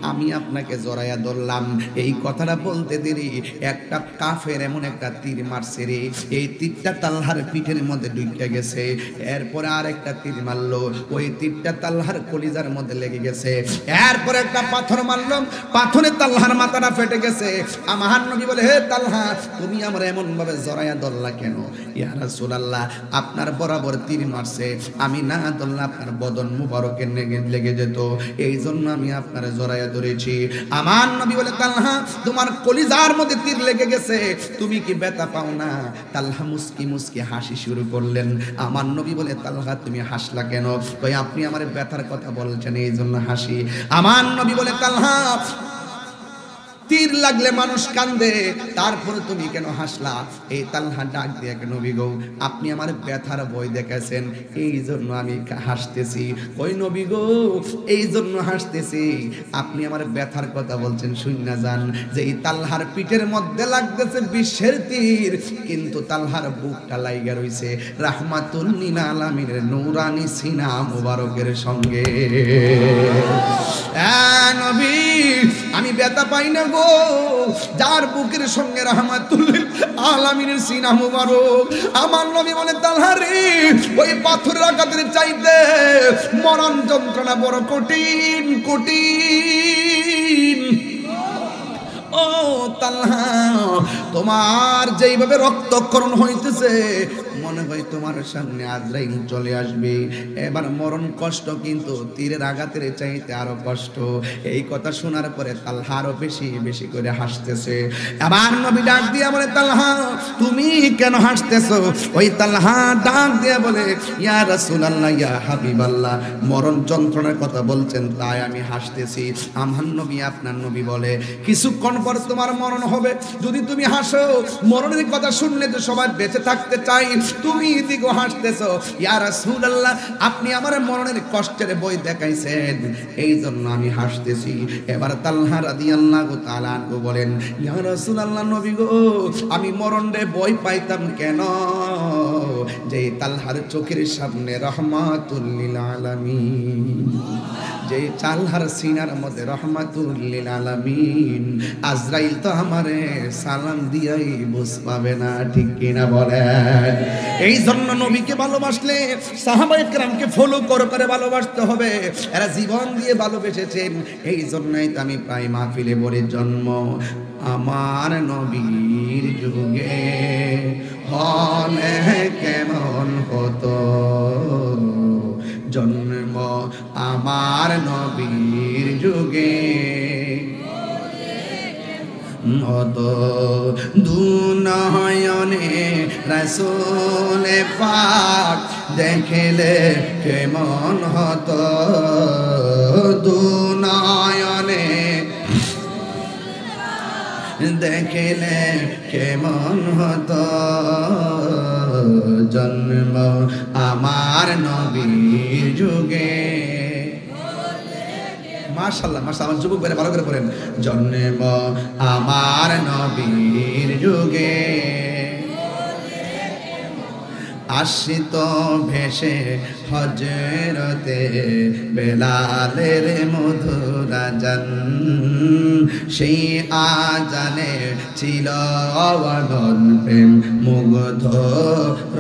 আমি আপনাকে জড়াইয়া ধরলাম। এই কথাটা বলতে দেরি একটা কাফের এমন একটা তীর মারছে রে, এই তীরটা তালহার পিঠের মধ্যে ঢুকে গেছে। এরপরে আর একটা তীর মারলো, ওই তীরটা তালহার কলিজার মধ্যে লেগে গেছে। এরপরে একটা পাথর মারলো, পাথরে তালহার মাথাটা ফেটে গেছে। আমার নবী বলে, হে তালহা, তুমি আমার এমন ভাবে জড়াইয়া ধরলা কেন? ইয়া রাসূলুল্লাহ, আপনার বরাবর তীর মারছে, আমি না ধরলে আপনার বদন মুবারকের লেগে যেত, এই জন্য আমি আপনার জড়াইয়া ধরেছি। আমার নবী বলে, তালহা, তোমার কলিজার মধ্যে তীর লেগে গেছে, তুমি কি ব্যথা পাও না? তালহা মুস্কি মুস্কি হাসি শুরু করলেন। আমার নবী বলে, তালহা তুমি হাসলা কেন? কই, আপনি আমার ব্যথার কথা বলছেন, এই জন্য হাসি। আমার নবী বলে, তালহা, তীর লাগলে মানুষ কান্দে, তারপরে তুমি কেন হাসলা? এই তালহা ডাক দিয়ে, নবী গো, আপনি আমার ব্যথার ভয় দেখাছেন, এই জন্য আমি হাসতেছি। ওই নবী গো, এই জন্য হাসতেছি, আপনি আমার ব্যথার কথা বলছেন, শুন না যান যে এই তালহার পিঠের মধ্যে লাগতেছে বিশ্বের তীর, কিন্তু তালহার বুকটা লাইগা রইছে রাহমাতুল লিল আলামিনের নূরানি সিনা মুবারকের সঙ্গে। নবী, আমি ব্যথা পাই না গো, যার বুকের সঙ্গে রাহমাতুল লিল আলামিনের সিনা মুবারক। আমার নবী বলে, তালহা রে, ওই পাথরের আঘাতের চাইতে মরণ যন্ত্রণা বড় কঠিন কঠিন। ও তালহা, তোমার যেইভাবে রক্তক্ষরণ হইতেছে, মনে হয় তোমার সামনে আজরাইল চলে আসবে। এবার মরণ কষ্ট, কিন্তু তীরের আঘাতের চাইতে আরো কষ্ট। এই কথা শোনার পরে তালহা আরো বেশি বেশি করে হাসতেছে। আবার নবী ডাক দিয়ে বলে, তালহা, তুমি কেন হাসতেছো? ওই তালহা ডাক দিয়ে বলে, ইয়া রাসূলুল্লাহ, ইয়া হাবিবাল্লাহ, মরণ যন্ত্রণার কথা বলছেন, তাই আমি হাসতেছি। আমার নবী, আপনার নবী বলে, কিছুক্ষণ পর তোমার মরণ হবে, যদি তুমি হাসো আসো, মরণের কথা শুনলে তো সবাই বেঁচে থাকতে চাই, তুমি দিগো হাসতেছো। ইয়া রাসূলুল্লাহ, আপনি আমার মরণের কষ্টের বই দেখাইছেন, এই জন্য আমি হাসতেছি। এবার তালহা রাদিয়াল্লাহু তাআলা আনহু বলেন, ইয়া রাসূলুল্লাহ, নবী গো, আমি মরণে বই পাইতাম কেন? যে তালহার চোখের সামনে রহমাতুল লিল আলামিন, যে তালহার সিনার মধ্যে রহমাতুল লিল আলামিন, আজরাইল তো আমারে সালাম দিয়াই বুঝ পাবে না, ঠিক কিনা বলেন? এই জন্য নবীকে ভালোবাসলে সাহাবায়ে কেরামকে ফলো করে ভালোবাসতে হবে। এরা জীবন দিয়ে ভালোবেসেছেন, এই জন্যই তো আমি প্রায় মাহফিলে বলি, জন্ম আমার নবীর যুগে হলে কেমন হতো, জন্ম আমার নবীর যুগে হতো, দুনয়নে রাসূল পাক দেখলে কেমন হতো, দুনয়নে দেখলে কেমন হতো, জন্ম আমার নবীর যুগে। মাশাআল্লাহ, মাশাআল্লাহ, আমার যুবক ভাইরা ভালো করে পড়েন, জন্ম আমার নবীর যুগে, আসিত ভেসে হজরতে বেলালের মধুর আজান, সেই আজানে ছিল অনন প্রেম মুগ্ধ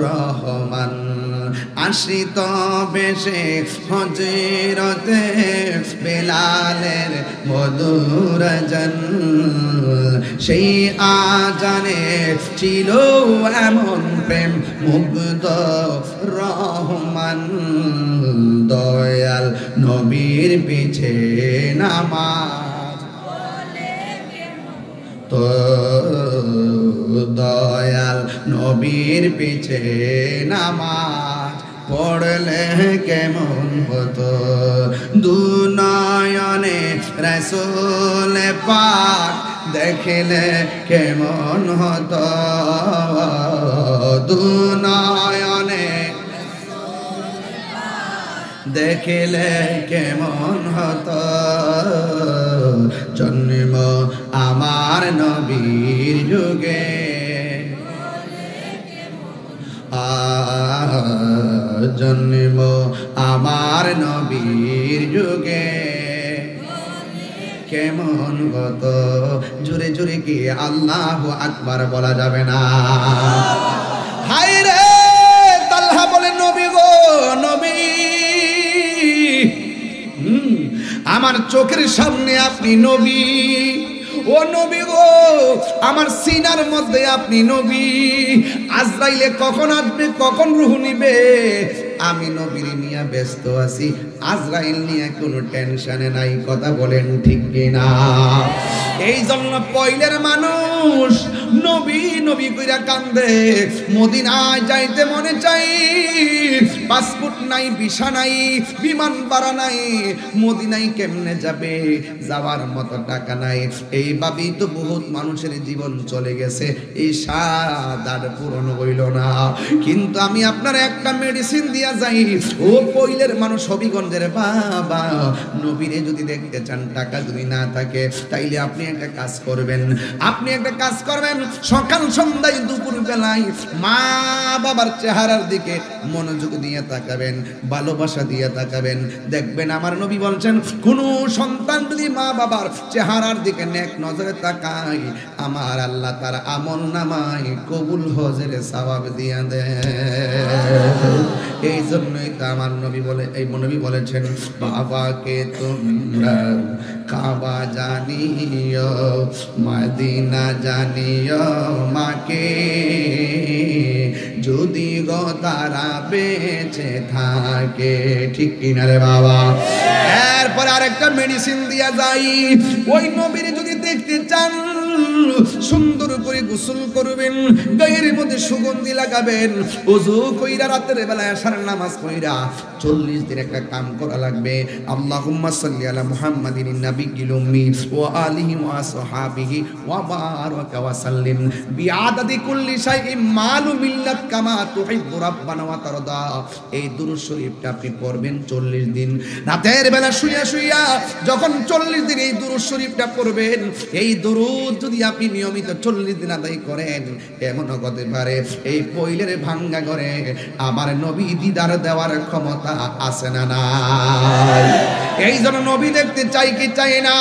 রহমান, আসিত ভেসে হজরতে বেলালের মধুর আজান, সেই আজানে ছিল এমন প্রেম মুগ্ধ রহমান, দয়াল নবীর পিছে নামাজ তো, দয়াল নবীর পিছে নামাজ পড়লে কেমন হতো, দুনয়নে রাসূল পাক দেখলে কেমন হতো, দুনয়নে দেখলে কেমন হতো, জন্ম আমার নবীর যুগে, জন্ম আমার নবীর যুগে কেমন হতো, জোরে জোরে কি আল্লাহু আকবার বলা যাবে না? হায় রে, তালহা বলে, নবী গো, নবী, আমার চোখের সামনে আপনি নবী, ও নবী গো, আমার সিনার মধ্যে আপনি নবী, আজরাইলে কখন আসবে, কখন রূহ নিবে, আমি নবীর নিয়ে ব্যস্ত আছি, আজরাইল নিয়ে কোনো টেনশনে নাই, কথা বলেন ঠিক কিনা? এই জন্য পয়লের মানুষ নবী নবী কইরা কান্দে, মদিনায় যাইতে মনে চাই, পাসপোর্ট নাই, ভিসা নাই, বিমান ভাড়া নাই, মদিনায় কেমনে যাবে, যাওয়ার মতো টাকা নাই, এইভাবেই তো বহুত মানুষের জীবন চলে গেছে, এই স্বাদ আর পূরণ হইল না। কিন্তু আমি আপনার একটা মেডিসিন দিয়া যাই, ও পয়লের মানুষ হবিগঞ্জের বাবা, নবীরে যদি দেখতে চান, টাকা যদি না থাকে, তাইলে আপনি একটা কাজ করবেন, আপনি একটা কাজ করবেন, সকাল সন্ধ্যায় দুপুর বেলায় মা বাবার চেহারার দিকে মনোযোগ দিয়ে তাকাবেন, ভালোবাসা দিয়ে তাকাবেন, দেখবেন আমার নবী বলছেন, কোন সন্তান যদি মা বাবার চেহারার দিকে নেক নজরে তাকায়, আমার আল্লাহ তার আমল নামায় কবুল হজের সওয়াব দিয়ে দেয়। এই জন্যই তো আমার নবী বলে, এই নবী বলেছেন, বাবাকে তোমরা কাবা জানিও, মদিনা জানিও, মাকে যদি গো তারা বেঁচে থাকে, ঠিক কিনা রে বাবা? এরপর আরেকটা মেডিসিন দিয়া যাই, ওই নবীর যদি দেখতে চান সুন্দর করে গোসল করবেন, গায়ের মধ্যে সুগন্ধি লাগাবেন, ওযু কইরা রাতের বেলায় আশার নামাজ পড়া 40 দিন একটা কাম করা লাগবে। আল্লাহুম্মা সাল্লি আলা মুহাম্মাদিন নাবিয়্যিল উম্মি ওয়া আলিহি ওয়া আসহাবিহি ওয়া বারাকা ওয়া সাল্লিম বিআদাদি কুল্লি শাইইন মালু মিল্লাত কামা তুহিব্বু রাব্বানা ওয়া তারদা। এই দুরূদ শরীফটা আপনি পড়বেন 40 দিন। রাতের বেলা শুইয়া শুইয়া যখন 40 দিন এই দুরূদ শরীফটা পড়বেন, এই দুরূদ যদি আপনি নিয়মিত 40 দিন আদায় করেন, এমন হতে পারে এই পইলের ভাঙ্গা ঘরে আমার নবী দিদার দেওয়ার ক্ষমতা আছে না নাই? এই জন্য নবী দেখতে চাই কি চাই না?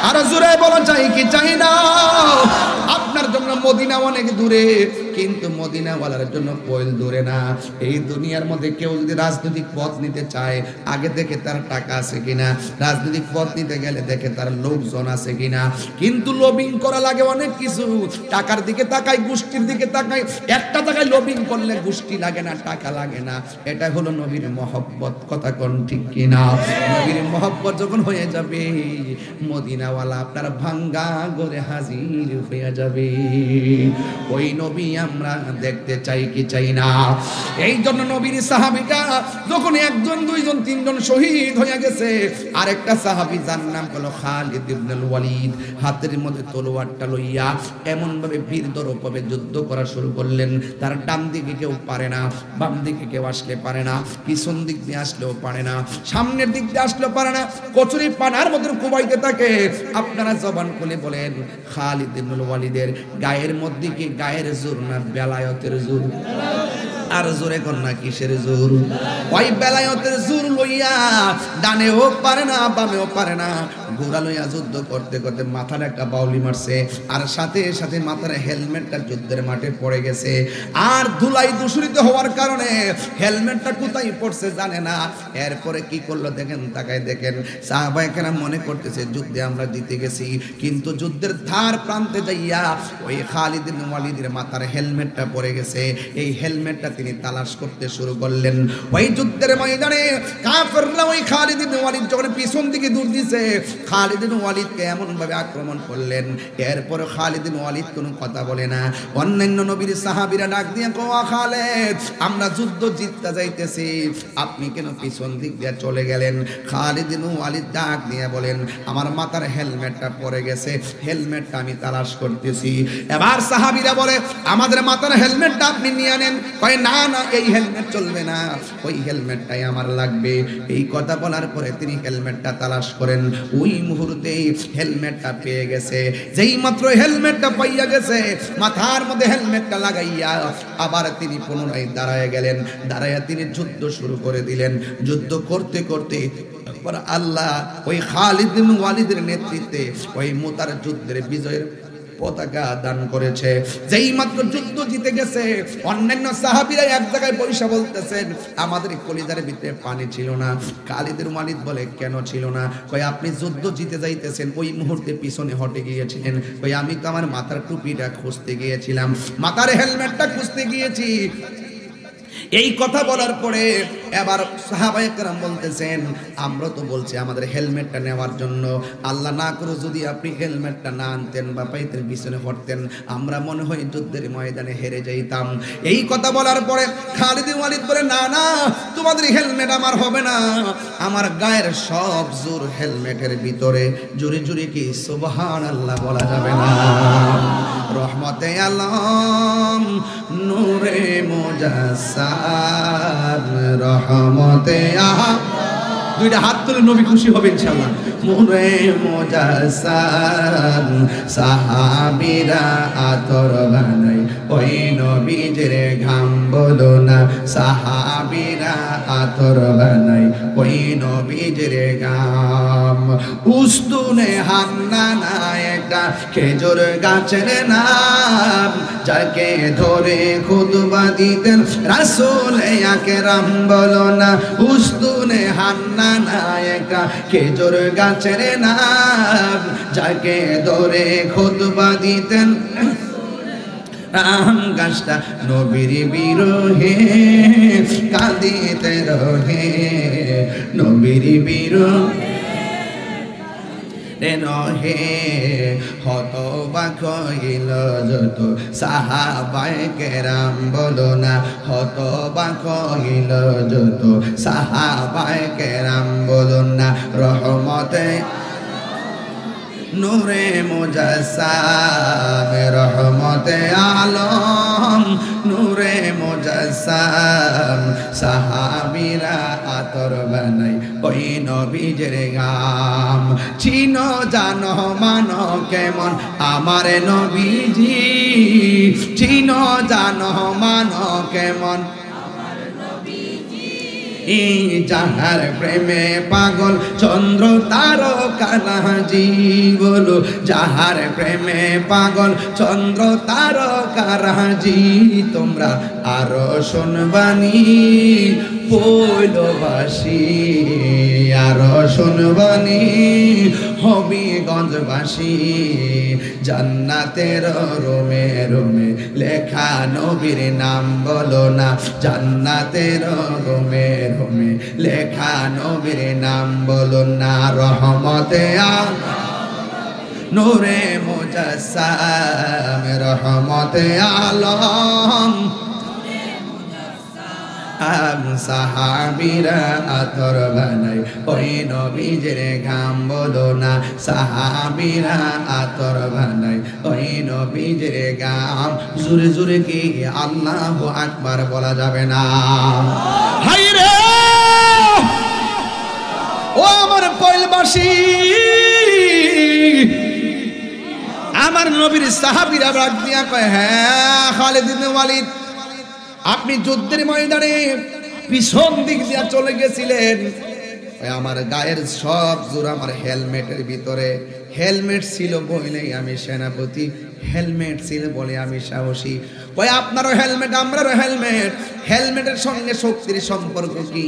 আর জোরে বলো চাই কি চাই না? আপনার জন্য মদিনা অনেক দূরে, কিন্তু মদিনাওয়ালার জন্য পয়ল দূরে না। এই দুনিয়ার মধ্যে কেউ যদি রাজনৈতিক পথ নিতে চায়, আগে দেখে তার টাকা আছে কিনা, রাজনৈতিক পথ নিতে গেলে দেখে তার লোকজন আছে কিনা। কিন্তু লবিং করা লাগে অনেক কিছু, টাকার দিকে তাকাই, গোষ্ঠীর দিকে তাকাই। একটা টাকায় লবিং করলে গোষ্ঠী লাগে না, টাকা লাগে না। এটা হলো নবীর মহব্বত। কথা কোন ঠিক কিনা? নবীর মহব্বত যখন হয়ে যাবে, মদিনাওয়ালা আপনার ভাঙ্গা ঘরে হাজির হয়ে যাবে। ওই নবী আমরা দেখতে চাই কি চাই না? এই জন্য নবীর সাহাবীরা যখন একজন দুইজন তিনজন শহীদ হয়ে গেছে, আরেকটা সাহাবী যার নাম হলো খালিদ ইবনুল ওয়ালিদ, হাতের মধ্যে তলোয়ারটা লইয়া এমন ভাবে বীরদর্পে যুদ্ধ করা শুরু করলেন। তার ডান দিকে কেউ পারে না, বাম দিকে কেউ আসলে পারে না, পিছন দিক দিয়ে আসলেও পারে না, সামনের দিক দিয়ে আসলেও পারে না, কচুরি পানার মধ্যে কুবাইতে থাকে। আপনারা জবান খুলে বলেন, খালিদ ইবনুল ওয়ালিদের গায়ের মধ্যে কি গায়ের জোর না বেলায়েতের জোর? আর জোরে কন্যা কিসের জোর? ওই বেলায়েতের জোর লইয়া ডানেও পারে না, বামেও পারে না, ঘোড়া লইয়া যুদ্ধ করতে করতে মাথার একটা বাউলি মারছে, আর সাথে সাথে মাথার হেলমেটটা যুদ্ধের মাঠে পড়ে গেছে। আর ধুলাই দূষিত হওয়ার কারণে হেলমেটটা কোথায় পড়ছে জানে না। এরপরে কি করলো দেখেন, তাকায় দেখেন, সাহাবায়ে কেরাম মনে করতেছে যুদ্ধে আমরা জিতে গেছি, কিন্তু যুদ্ধের ধার প্রান্তে যাইয়া ওই খালিদ ইবনে ওয়ালিদের মাথার হেলমেটটা পড়ে গেছে। এই হেলমেটটা তিনি তালাশ করতে শুরু করলেন। ওই যুদ্ধের ময়দানে কাফেররা ওই খালিদ ইবনে ওয়ালিদ যখন পিছন দিকে দৌড় দিছে, খালিদ ইবনে ওয়ালিদকে এমন ভাবে আক্রমণ করলেন। এরপর খালিদ ইবনে ওয়ালিদ কোনো কথা বলে না। অন্যান্য নবীর সাহাবীরা ডাক দিয়ে কওয়া, খালিদ আমরা যুদ্ধ জিততে যাইতেছি, আপনি কেন পিছন দিক দিয়ে চলে গেলেন? খালিদ ইবনে ওয়ালিদ ডাক দিয়ে বলেন, আমার মাথার হেলমেটটা পড়ে গেছে, হেলমেটটা আমি তালাশ করতেছি। এবার সাহাবীরা বলে, আমাদের মাথার হেলমেটটা আপনি নিয়ে নেন। কয় না না, এই হেলমেট চলবে না, ওই হেলমেটটাই আমার লাগবে। এই কথা বলার পরে তিনি হেলমেটটা তালাশ করেন। ওই মুহূর্তে হেলমেটটা পেয়ে গেছে। যেই মাত্র হেলমেটটা পাইয়া গেছে, মাথার মধ্যে হেলমেটটা লাগাইয়া আবার তিনি পুনরায় দাঁড়ায় গেলেন। দাঁড়াইয়া তিনি যুদ্ধ শুরু করে দিলেন। যুদ্ধ করতে করতে আল্লাহ ওই খালিদ ইবনে ওয়ালিদের নেতৃত্বে ওই মুতার যুদ্ধের বিজয়ের পতাকা দান করেছে। যেই মাত্র যুদ্ধ জিতে গেছে, অন্যান্য সাহাবীরা এক জায়গায় বসে বলতেছেন, আমাদের কলিজার ভিতরে পানি ছিল না। খালিদ ইবনে ওয়ালিদ বলে, কেন ছিল না? কই আপনি যুদ্ধ জিতে যাইতেছেন, ওই মুহূর্তে পিছনে হটে গিয়েছিলেন। কই আমি তো আমার মাথার টুপিটা খুঁজতে গিয়েছিলাম, মাথার হেলমেটটা খুঁজতে গিয়েছি। এই কথা বলার পরে এবার সাহাবায়ে কেরাম বলতেছেন, আমরা তো বলছি আমাদের হেলমেটটা নেওয়ার জন্য, আল্লাহ না করে যদি আপনি হেলমেটটা না আনতেন বা পাইতেন, পিছনে হটতেন, আমরা মনে হয় যুদ্ধের ময়দানে হেরে যাইতাম। এই কথা বলার পরে খালিদ ইবনে ওয়ালিদ বলে, না না, তোমাদের হেলমেট আমার হবে না, আমার গায়ের সব জোর হেলমেটের ভিতরে। জোরে জোরে কি সুবহানাল্লাহ বলা যাবে না? রহমতে আলম নূরে মুজাসসাম রহমতে দুইটা হাত তুলে নবী খুশি হবে ইনশাআল্লাহ। নূরে মুজাসসাম সাহাবীরা আতর বানাই, ওই নবীজির ঘাম বলো না, সাহাবীরা আতর বানাই, ওই নবীজির ঘাম। উস্তুনে হান্নানা একটা খেজুর গাছের নাম, যাকে ধরে খুতবা দিতেন রাসূল আকরাম বলো না। উস্তুনে হান্নানা একটা খেজুর গাছের নাম, যাকে ধরে খুতবা দিতেন আম গাছটা নবীর বিরহে কাঁদিতে রহে, নবীর বিরহে নহে হতবাক হইল যত সাহাবায়ে কেরাম বলো না হতবাক হইল যত সাহাবায়ে কেরাম বলো না রহমতে নূরে মুজাসসাম রহমতে আলম নূরে মুজাসসাম সাহাবীরা আতর বানাই ওই নবীর গাম চিনো জানো মানো কেমন আমার নবীজি চিনো জানো মানো কেমন যাহার প্রেমে পাগল চন্দ্র তারকারাজি বলো যাহার প্রেমে পাগল চন্দ্র তারকারাজি তোমরা আরো শুনবানি পৈলবাসী আরো শুনবানি হবিগঞ্জবাসী জান্নাতের রোমে রোমে লেখা নবীর নাম বলো না জান্নাতের রোমে রোমে লেখা নবীর নাম বলো না রহমতে নূরে মুজাসসাম রহমতে আলম সাহাবীরা আতর বানাই ওই নবীর গাম বলো না সাহাবীরা আতর বানাই ওই নবীর গাম জোরে জোরে কি আল্লাহু আকবার বলা যাবে না হাই রে ও আমার পৈলবাসী আমার নবীর সাহাবীরা ডাক দিয়া কয় হ্যাঁ খালিদ ইবনে ওয়ালিদ আপনি যুদ্ধের ময়দানে পিছন দিক দিয়ে চলে গেছিলেন আমার গায়ের সব জোর আমার হেলমেটের ভিতরে হেলমেট ছিল বলেই আমি সেনাপতি হেলমেট ছিল বলে আমি সাহসী ওই আপনারও হেলমেট আমরারও হেলমেট হেলমেটের সঙ্গে শক্তির সম্পর্ক কি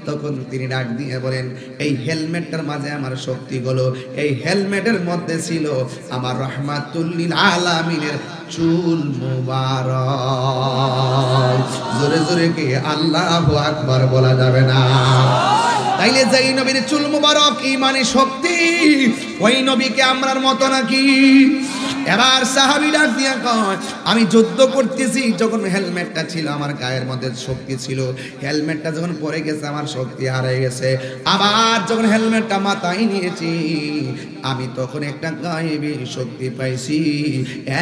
তখন তিনি ডাক দিয়ে বলেন এই হেলমেটটার মাঝে আমার শক্তি হলো এই হেলমেটের মধ্যে ছিল আমার রাহমাতুল লিল আলামিনের চুল মুবারক জোরে জোরে কি আল্লাহু আকবার বলা যাবে না তাইলে যেই নবীর চুল মুবারক ইমানি শক্তি ওই নবীকে আমরার মতো নাকি এবার সাহাবী ডাক দিয়া কয় আমি যুদ্ধ করতেছি যখন হেলমেটটা ছিল আমার গায়ের মধ্যে শক্তি ছিল হেলমেটটা যখন পরে গেছে আমার শক্তি হারিয়ে গেছে আবার যখন হেলমেটটা মাথায় নিয়েছি আমি তখন একটা গায়েবী শক্তি পাইছি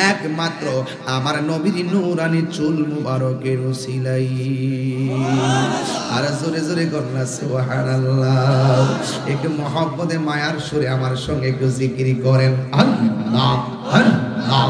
একমাত্র আমার নবীর নূরানি চুল মুবারকের উসিলাই আর জোরে জোরে কন্যা সুবহানাল্লাহ একটু মহব্বতে মায়ার সুরে আমার সঙ্গে একটু জিকির করেন আল্লাহ আল্লাহ